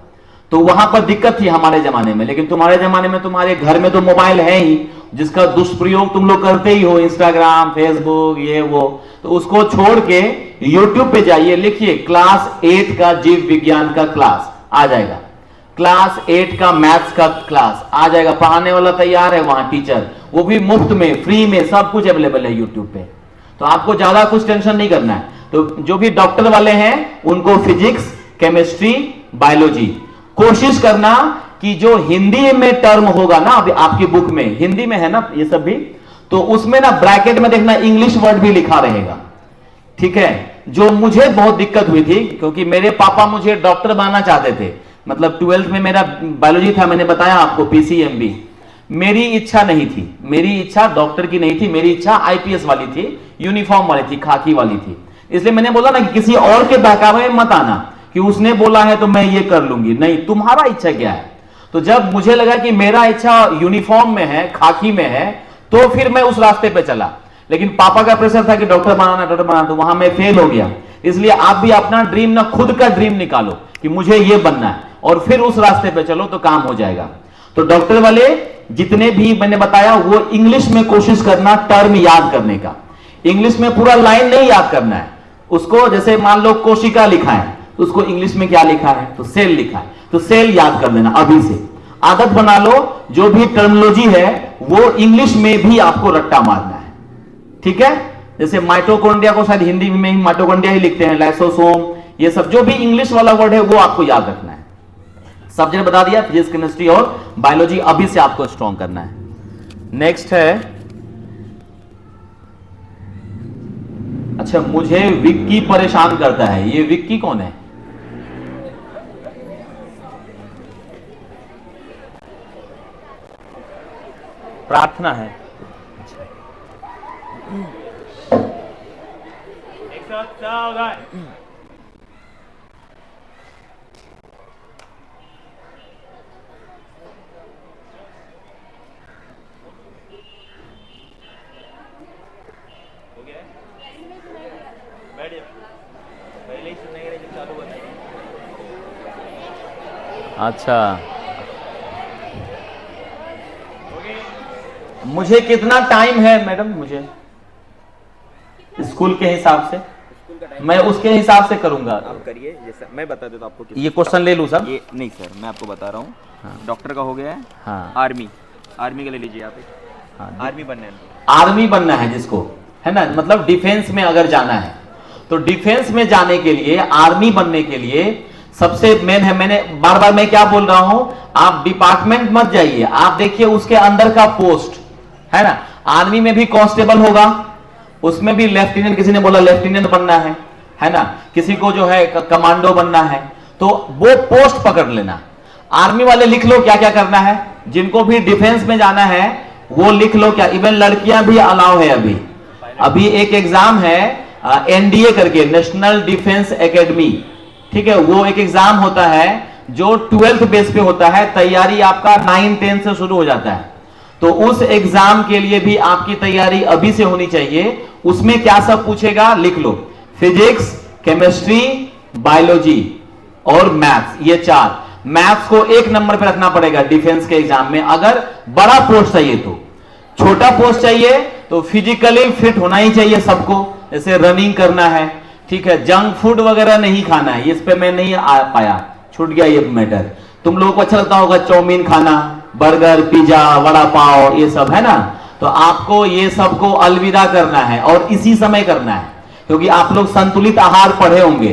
तो वहां पर दिक्कत थी हमारे जमाने में, लेकिन तुम्हारे जमाने में तुम्हारे घर में तो मोबाइल है ही, जिसका दुष्प्रयोग तुम लोग करते ही हो, इंस्टाग्राम, फेसबुक, ये वो। तो उसको छोड़ के यूट्यूब पे जाइए, लिखिए क्लास 8 का जीव विज्ञान का क्लास आ जाएगा, क्लास 8 का मैथ्स का क्लास आ जाएगा, पढ़ाने वाला तैयार है वहां टीचर, वो भी मुफ्त में, फ्री में, सब कुछ अवेलेबल है यूट्यूब पे। तो आपको ज्यादा कुछ टेंशन नहीं करना है। तो जो भी डॉक्टर वाले हैं उनको फिजिक्स, केमिस्ट्री, बायोलॉजी, कोशिश करना कि जो हिंदी में टर्म होगा ना, अभी आपकी बुक में हिंदी में है ना ये सब भी, तो उसमें ना ब्रैकेट में देखना इंग्लिश वर्ड भी लिखा रहेगा, ठीक है। जो मुझे बहुत दिक्कत हुई थी, क्योंकि मेरे पापा मुझे डॉक्टर बनाना चाहते थे, मतलब 12th में मेरा बायोलॉजी था, मैंने बताया आपको, PCMB। मेरी इच्छा नहीं थी, मेरी इच्छा डॉक्टर की नहीं थी, मेरी इच्छा IPS वाली थी, यूनिफॉर्म वाली थी, खाकी वाली थी। इसलिए मैंने बोला ना कि किसी और के बहकावे में मत आना कि उसने बोला है तो मैं ये कर लूंगी, नहीं, तुम्हारा इच्छा क्या है। तो जब मुझे लगा कि मेरा इच्छा यूनिफॉर्म में है, खाकी में है, तो फिर मैं उस रास्ते पे चला। लेकिन पापा का प्रेशर था कि डॉक्टर बनाना, तो वहां मैं फेल हो गया। इसलिए आप भी अपना ड्रीम ना, खुद का ड्रीम निकालो कि मुझे ये बनना है, और फिर उस रास्ते पे चलो तो काम हो जाएगा। तो डॉक्टर वाले जितने भी मैंने बताया वो इंग्लिश में कोशिश करना टर्म याद करने का। इंग्लिश में पूरा लाइन नहीं याद करना है उसको, जैसे मान लो कोशिका लिखा है तो उसको इंग्लिश में क्या लिखा है, तो सेल लिखा है, तो सेल याद कर लेना अभी से। आदत बना लो, जो भी टर्मिनोलॉजी है वो इंग्लिश में भी आपको रट्टा मारना है, ठीक है। जैसे माइटोकॉन्ड्रिया को शायद हिंदी में ही माइटोकॉन्ड्रिया ही लिखते हैं, लाइसोसोम, ये सब जो भी इंग्लिश वाला वर्ड है वो आपको याद रखना है। सब्जेक्ट बता दिया, फिजिक्स, केमिस्ट्री और बायोलॉजी अभी से आपको स्ट्रॉन्ग करना है। नेक्स्ट है, अच्छा, मुझे विक्की परेशान करता है, ये विक्की कौन है? प्रार्थना है। अच्छा, मुझे कितना टाइम है मैडम? मुझे स्कूल के हिसाब से, मैं उसके हिसाब से करूंगा। आप करिए, जैसा मैं बता देता हूं आपको। ये क्वेश्चन ले लूं सर? ये नहीं सर, मैं आपको बता रहा हूँ। हाँ। डॉक्टर का हो गया है। हाँ। आर्मी के ले लीजिए आप। हाँ, आर्मी बनना है, आर्मी बनना है जिसको, है ना, मतलब डिफेंस में अगर जाना है, तो डिफेंस में जाने के लिए, आर्मी बनने के लिए सबसे मेन है, मैंने बार बार मैं क्या बोल रहा हूं, आप डिपार्टमेंट मत जाइए, आप देखिए उसके अंदर का पोस्ट, है ना। आर्मी में भी कांस्टेबल होगा, उसमें भी लेफ्टिनेंट, किसी ने बोला लेफ्टिनेंट बनना है ना, किसी को जो है कमांडो बनना है, तो वो पोस्ट पकड़ लेना। आर्मी वाले लिख लो क्या क्या करना है, जिनको भी डिफेंस में जाना है वो लिख लो क्या, इवन लड़कियां भी अलाउ है। अभी एक एग्जाम है NDA करके, नेशनल डिफेंस एकेडमी, ठीक है, वो एक एग्जाम होता है जो 12th बेस पे होता है, तैयारी आपका 9-10 से शुरू हो जाता है। तो उस एग्जाम के लिए भी आपकी तैयारी अभी से होनी चाहिए। उसमें क्या सब पूछेगा लिख लो, फिजिक्स, केमिस्ट्री, बायोलॉजी और मैथ्स, ये 4। मैथ्स को 1 नंबर पे रखना पड़ेगा डिफेंस के एग्जाम में। अगर बड़ा पोस्ट चाहिए, तो छोटा पोस्ट चाहिए तो फिजिकली फिट होना ही चाहिए सबको, जैसे रनिंग करना है, ठीक है, जंक फूड वगैरह नहीं खाना है, इस पे मैं नहीं आ पाया, छूट गया ये मैटर। तुम लोगों को अच्छा लगता होगा चाउमीन खाना, बर्गर, पिज्जा, वड़ा पाव, ये सब, है ना। तो आपको ये सबको अलविदा करना है, और इसी समय करना है, क्योंकि आप लोग संतुलित आहार पढ़े होंगे,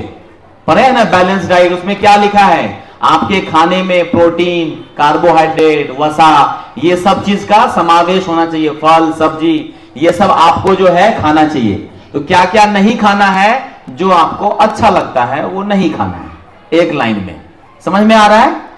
पढ़े है ना, बैलेंस डाइट। उसमें क्या लिखा है, आपके खाने में प्रोटीन, कार्बोहाइड्रेट, वसा, ये सब चीज का समावेश होना चाहिए, फल, सब्जी, ये सब आपको जो है खाना चाहिए। तो क्या क्या नहीं खाना है, जो आपको अच्छा लगता है वो नहीं खाना है, एक लाइन में, समझ में आ रहा है।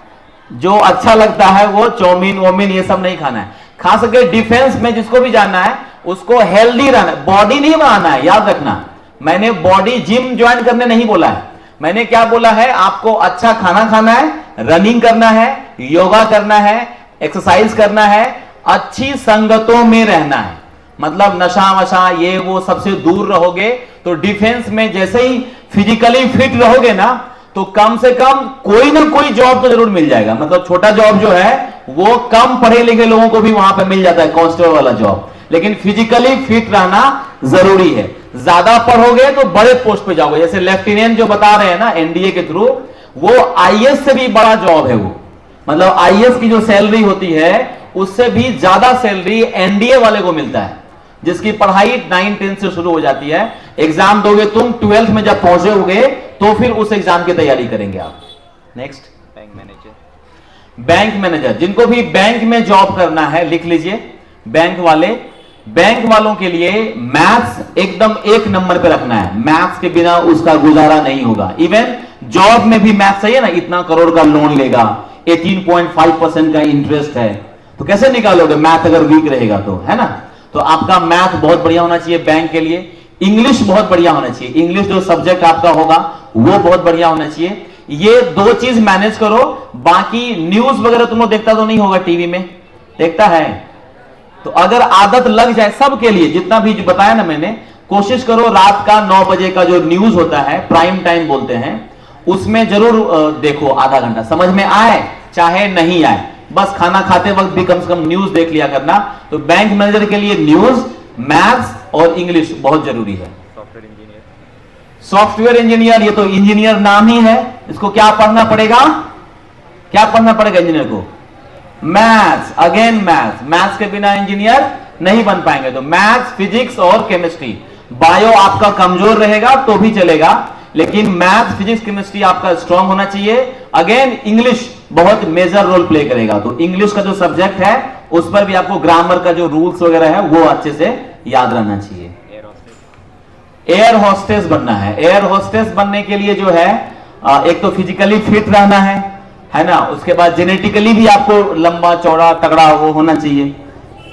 जो अच्छा लगता है वो चाउमीन वोमीन ये सब नहीं खाना है। खा सके डिफेंस में जिसको भी जाना है उसको हेल्दी रहना, बॉडी नहीं बनाना है, याद रखना। मैंने बॉडी जिम ज्वाइन करने नहीं बोला है, मैंने क्या बोला है, आपको अच्छा खाना खाना है, रनिंग करना है, योगा करना है, एक्सरसाइज करना है, अच्छी संगतों में रहना है। मतलब नशा वशा ये वो सबसे दूर रहोगे तो डिफेंस में जैसे ही फिजिकली फिट रहोगे ना तो कम से कम कोई ना कोई जॉब तो जरूर मिल जाएगा। मतलब छोटा जॉब जो है वो कम पढ़े लिखे लोगों को भी वहां पे मिल जाता है, कांस्टेबल वाला जॉब, लेकिन फिजिकली फिट रहना जरूरी है। ज्यादा पढ़ोगे तो बड़े पोस्ट पे जाओगे, जैसे लेफ्टिनेंट जो बता रहे हैं ना एनडीए के थ्रू, वो आईएएस से भी बड़ा जॉब है वो। मतलब आईएएस की जो सैलरी होती है उससे भी ज्यादा सैलरी एनडीए वाले को मिलता है, जिसकी पढ़ाई 9-10 से शुरू हो जाती है। एग्जाम दोगे तुम 12th में जब पहुंचोगे तो फिर उस एग्जाम की तैयारी करेंगे आप। Next, bank manager. Bank manager, जिनको भी बैंक में जॉब करना है लिख लीजिए। बैंक वालों के लिए मैथ्स एकदम एक नंबर पे रखना है। मैथ्स के बिना उसका गुजारा नहीं होगा। इवन जॉब में भी मैथ्स चाहिए ना, इतना करोड़ का लोन लेगा, 18.5% का इंटरेस्ट है, तो कैसे निकालोगे मैथ अगर वीक रहेगा तो, है ना। तो आपका मैथ बहुत बढ़िया होना चाहिए बैंक के लिए। इंग्लिश बहुत बढ़िया होना चाहिए, इंग्लिश जो सब्जेक्ट आपका होगा वो बहुत बढ़िया होना चाहिए। ये दो चीज मैनेज करो। बाकी न्यूज वगैरह तुम लोग देखता तो नहीं होगा, टीवी में देखता है, तो अगर आदत लग जाए सबके लिए, जितना भी जो बताया ना मैंने, कोशिश करो रात का 9 बजे का जो न्यूज होता है, प्राइम टाइम बोलते हैं, उसमें जरूर देखो आधा घंटा, समझ में आए चाहे नहीं आए, बस खाना खाते वक्त भी कम से कम न्यूज देख लिया करना। तो बैंक मैनेजर के लिए न्यूज, मैथ्स और इंग्लिश बहुत जरूरी है। Software engineer. सॉफ्टवेयर इंजीनियर, ये तो इंजीनियर नाम ही है, इसको क्या पढ़ना पड़ेगा, क्या पढ़ना पड़ेगा इंजीनियर को? Maths, again maths. मैथ्स के बिना इंजीनियर नहीं बन पाएंगे। तो मैथ्स, फिजिक्स और केमिस्ट्री। बायो आपका कमजोर रहेगा तो भी चलेगा, लेकिन मैथ्स, फिजिक्स, केमिस्ट्री आपका स्ट्रांग होना चाहिए। अगेन इंग्लिश बहुत मेजर रोल प्ले करेगा, तो इंग्लिश का जो सब्जेक्ट है उस पर भी आपको ग्रामर का जो रूल्स वगैरह है वो अच्छे से याद रहना चाहिए। एयर होस्टेस बनना है। एयर होस्टेस बनने के लिए जो है एक तो फिजिकली फिट रहना है ना, उसके बाद जेनेटिकली भी आपको लंबा चौड़ा तगड़ा वो होना चाहिए,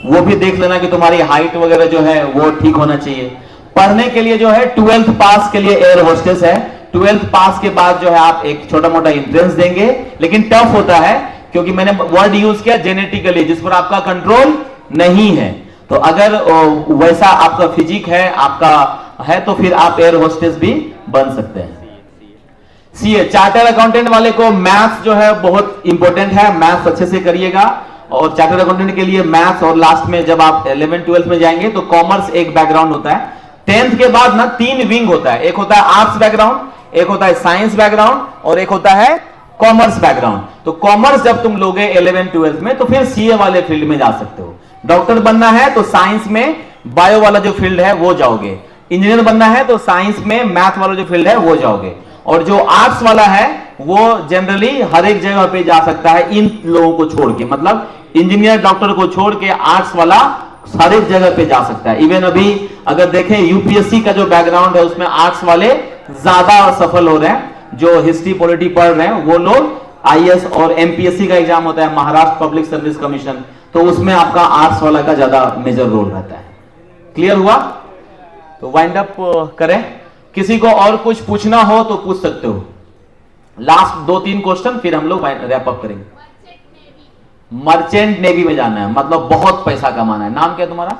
वो भी देख लेना कि तुम्हारी हाइट वगैरह जो है वो ठीक होना चाहिए। पढ़ने के लिए जो है 12th पास के लिए एयर होस्टेस है। 12th पास के बाद जो है आप एक छोटा मोटा एंट्रेंस देंगे, लेकिन टफ होता है क्योंकि मैंने वर्ड यूज किया जेनेटिकली, जिस पर आपका कंट्रोल नहीं है। तो अगर वैसा आपका फिजिक है, आपका है, तो फिर आप एयर होस्टेस भी बन सकते हैं। सीए, चार्टर्ड अकाउंटेंट वाले को मैथ्स जो है बहुत इंपॉर्टेंट है, मैथ्स अच्छे से करिएगा। और चार्टर्ड अकाउंटेंट के लिए मैथ्स, और लास्ट में जब आप 11th-12th में जाएंगे तो कॉमर्स एक बैकग्राउंड होता है। 10th के बाद ना 3 विंग होता है, एक होता है आर्ट्स बैकग्राउंड, एक होता है साइंस बैकग्राउंड और एक होता है कॉमर्स बैकग्राउंड। तो कॉमर्स जब तुम लोगे 11th-12th में तो फिर सीए वाले फील्ड में जा सकते हो। डॉक्टर बनना है तो साइंस में बायो वाला जो फील्ड है वो जाओगे। इंजीनियर बनना है तो साइंस में मैथ वाला जो फील्ड है वो जाओगे। और जो आर्ट्स वाला है वो जनरली हर एक जगह पे जा सकता है इन लोगों को छोड़ के, मतलब इंजीनियर डॉक्टर को छोड़ के आर्ट्स वाला हर एक जगह पे जा सकता है। इवन अभी अगर देखें यूपीएससी का जो बैकग्राउंड है उसमें आर्ट्स वाले ज्यादा सफल हो रहे हैं। जो हिस्ट्री पॉलिटी पढ़ रहे हैं वो लोग आईएएस और एमपीएससी का एग्जाम होता है, महाराष्ट्र पब्लिक सर्विस कमीशन, तो उसमें आपका आर्ट्स वाला का ज्यादा मेजर रोल रहता है। क्लियर हुआ? तो वाइंड अप करें। किसी को और कुछ पूछना हो तो पूछ सकते हो। लास्ट 2-3 क्वेश्चन फिर हम लोग रैप अप करेंगे। मर्चेंट नेवी में जाना है, मतलब बहुत पैसा कमाना है। नाम क्या है तुम्हारा?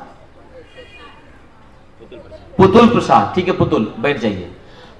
पुतुल प्रसाद। ठीक है पुतुल, बैठ जाइए।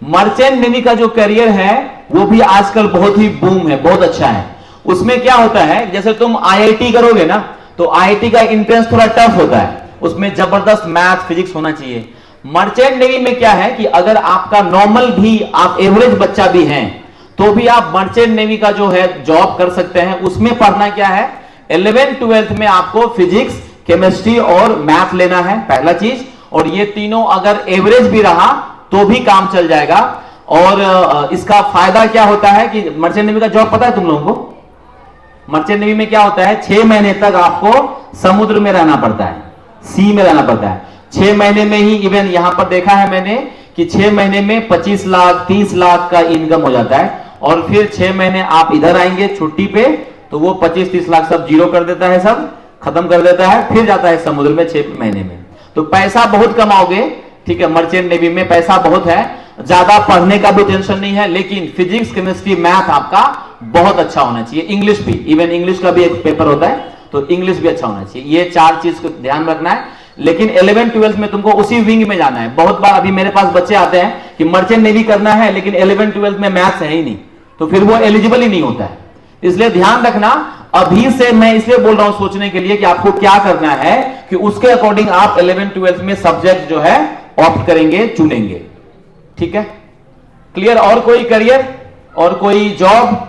मर्चेंट नेवी का जो करियर है वो भी आजकल बहुत ही बूम है, बहुत अच्छा है। उसमें क्या होता है, जैसे तुम आईआईटी करोगे ना तो आईआईटी का एंट्रेंस थोड़ा टफ होता है, उसमें जबरदस्त मैथ फिजिक्स होना चाहिए। मर्चेंट नेवी में क्या है कि अगर आपका नॉर्मल भी, आप एवरेज बच्चा भी हैं तो भी आप मर्चेंट नेवी का जो है जॉब कर सकते हैं। उसमें पढ़ना क्या है, 11th-12th में आपको फिजिक्स, केमिस्ट्री और मैथ लेना है, पहला चीज। और ये तीनों अगर एवरेज भी रहा तो भी काम चल जाएगा। और इसका फायदा क्या होता है कि मर्चेंट नेवी का जॉब पता है तुम लोगों को? मर्चेंट नेवी में क्या होता है, 6 महीने तक आपको समुद्र में रहना पड़ता है, सी में रहना पड़ता है। 6 महीने में ही, इवन यहां पर देखा है मैंने कि 6 महीने में 25 लाख 30 लाख का इनकम हो जाता है। और फिर 6 महीने आप इधर आएंगे छुट्टी पे तो वो 25-30 लाख सब जीरो कर देता है, सब खत्म कर देता है, फिर जाता है समुद्र में 6 महीने में। तो पैसा बहुत कमाओगे, ठीक है। मर्चेंट नेवी में पैसा बहुत है, ज्यादा पढ़ने का भी टेंशन नहीं है, लेकिन फिजिक्स, केमिस्ट्री, मैथ आपका बहुत अच्छा होना चाहिए। इंग्लिश भी, इवन इंग्लिश का भी एक पेपर होता है तो इंग्लिश भी अच्छा होना चाहिए। ये 4 चीज को ध्यान रखना है। लेकिन 11 12 में तुमको उसी विंग में जाना है। बहुत बार अभी मेरे पास बच्चे आते हैं कि मर्चेंट नेवी करना है लेकिन 11 12 में मैथ्स है ही नहीं, तो फिर वो एलिजिबल ही नहीं होता है। इसलिए ध्यान रखना, अभी से मैं इसलिए बोल रहा हूं सोचने के लिए कि आपको क्या करना है कि उसके अकॉर्डिंग आप 11 12 में सब्जेक्ट जो है ऑप्ट करेंगे, चुनेंगे। ठीक है, क्लियर? और कोई करियर और कोई जॉब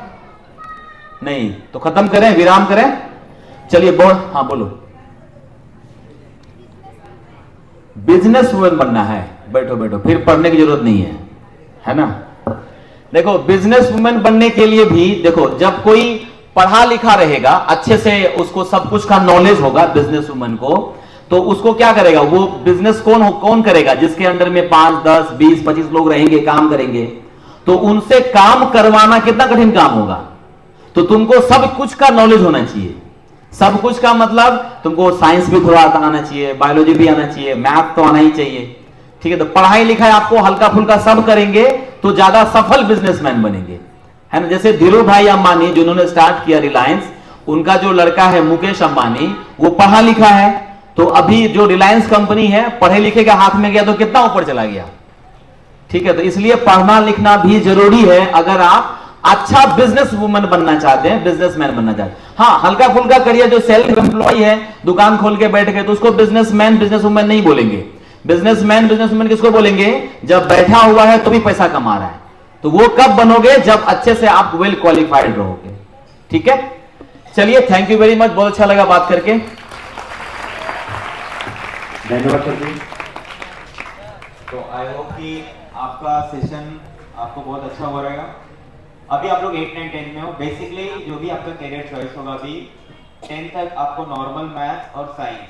नहीं तो खत्म करें, विराम करें। चलिए बोल, हाँ बोलो। बिजनेस वुमन बनना है, बैठो बैठो, फिर पढ़ने की जरूरत नहीं है ना। देखो बिजनेस वुमन बनने के लिए भी देखो, जब कोई पढ़ा लिखा रहेगा, अच्छे से उसको सब कुछ का नॉलेज होगा बिजनेस वुमन को, तो उसको क्या करेगा, वो बिजनेस कौन करेगा जिसके अंडर में 5 10 20 25 लोग रहेंगे, काम करेंगे, तो उनसे काम करवाना कितना कठिन काम होगा। तो तुमको सब कुछ का नॉलेज होना चाहिए। सब कुछ का मतलब तुमको साइंस भी थोड़ा आना चाहिए, बायोलॉजी भी आना चाहिए, मैथ तो आना ही चाहिए। ठीक है, तो पढ़ाई लिखाई आपको हल्का फुल्का सब करेंगे तो ज्यादा सफल बिजनेसमैन बनेंगे, है ना। जैसे धीरू भाई अंबानी जिन्होंने स्टार्ट किया रिलायंस, उनका जो लड़का है मुकेश अंबानी, वो पढ़ा लिखा है, तो अभी जो रिलायंस कंपनी है पढ़े लिखे के हाथ में गया तो कितना ऊपर चला गया। ठीक है, तो इसलिए पढ़ना लिखना भी जरूरी है अगर आप अच्छा बिजनेस वुमन बनना चाहते हैं, बिजनेसमैन बनना चाहते हैं। हाँ, हल्का फुल्का करियर जो सेल्फ एम्प्लॉय है, दुकान खोल के बैठ गए, तो उसको बिजनेसमैन बिजनेस वुमन नहीं बोलेंगे। बिजनेसमैन बिजनेस वुमन किसको बोलेंगे, जब बैठा हुआ है तो भी पैसा कमा रहा है। तो वो कब बनोगे, जब अच्छे से आप वेल क्वालिफाइड रहोगे। ठीक है, चलिए थैंक यू वेरी मच, बहुत अच्छा लगा बात करके। धन्यवाद सर जी। तो आई होप कि आपका सेशन आपको बहुत अच्छा हो रहेगा। अभी आप लोग 8 9 10 में हो। बेसिकली जो भी आपका करियर चॉइस होगा, अभी 10 तक आपको नॉर्मल मैथ्स और साइंस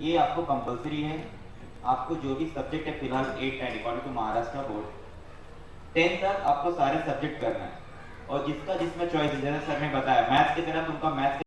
ये आपको कंपलसरी है। आपको जो भी सब्जेक्ट है फिलहाल 8 9 अकॉर्डिंग टू महाराष्ट्र बोर्ड, 10 तक आपको सारे सब्जेक्ट करना है। और जिसका जिसमें चॉइस है, जैसे सर ने बताया मैथ्स की तरफ उनका मैथ्स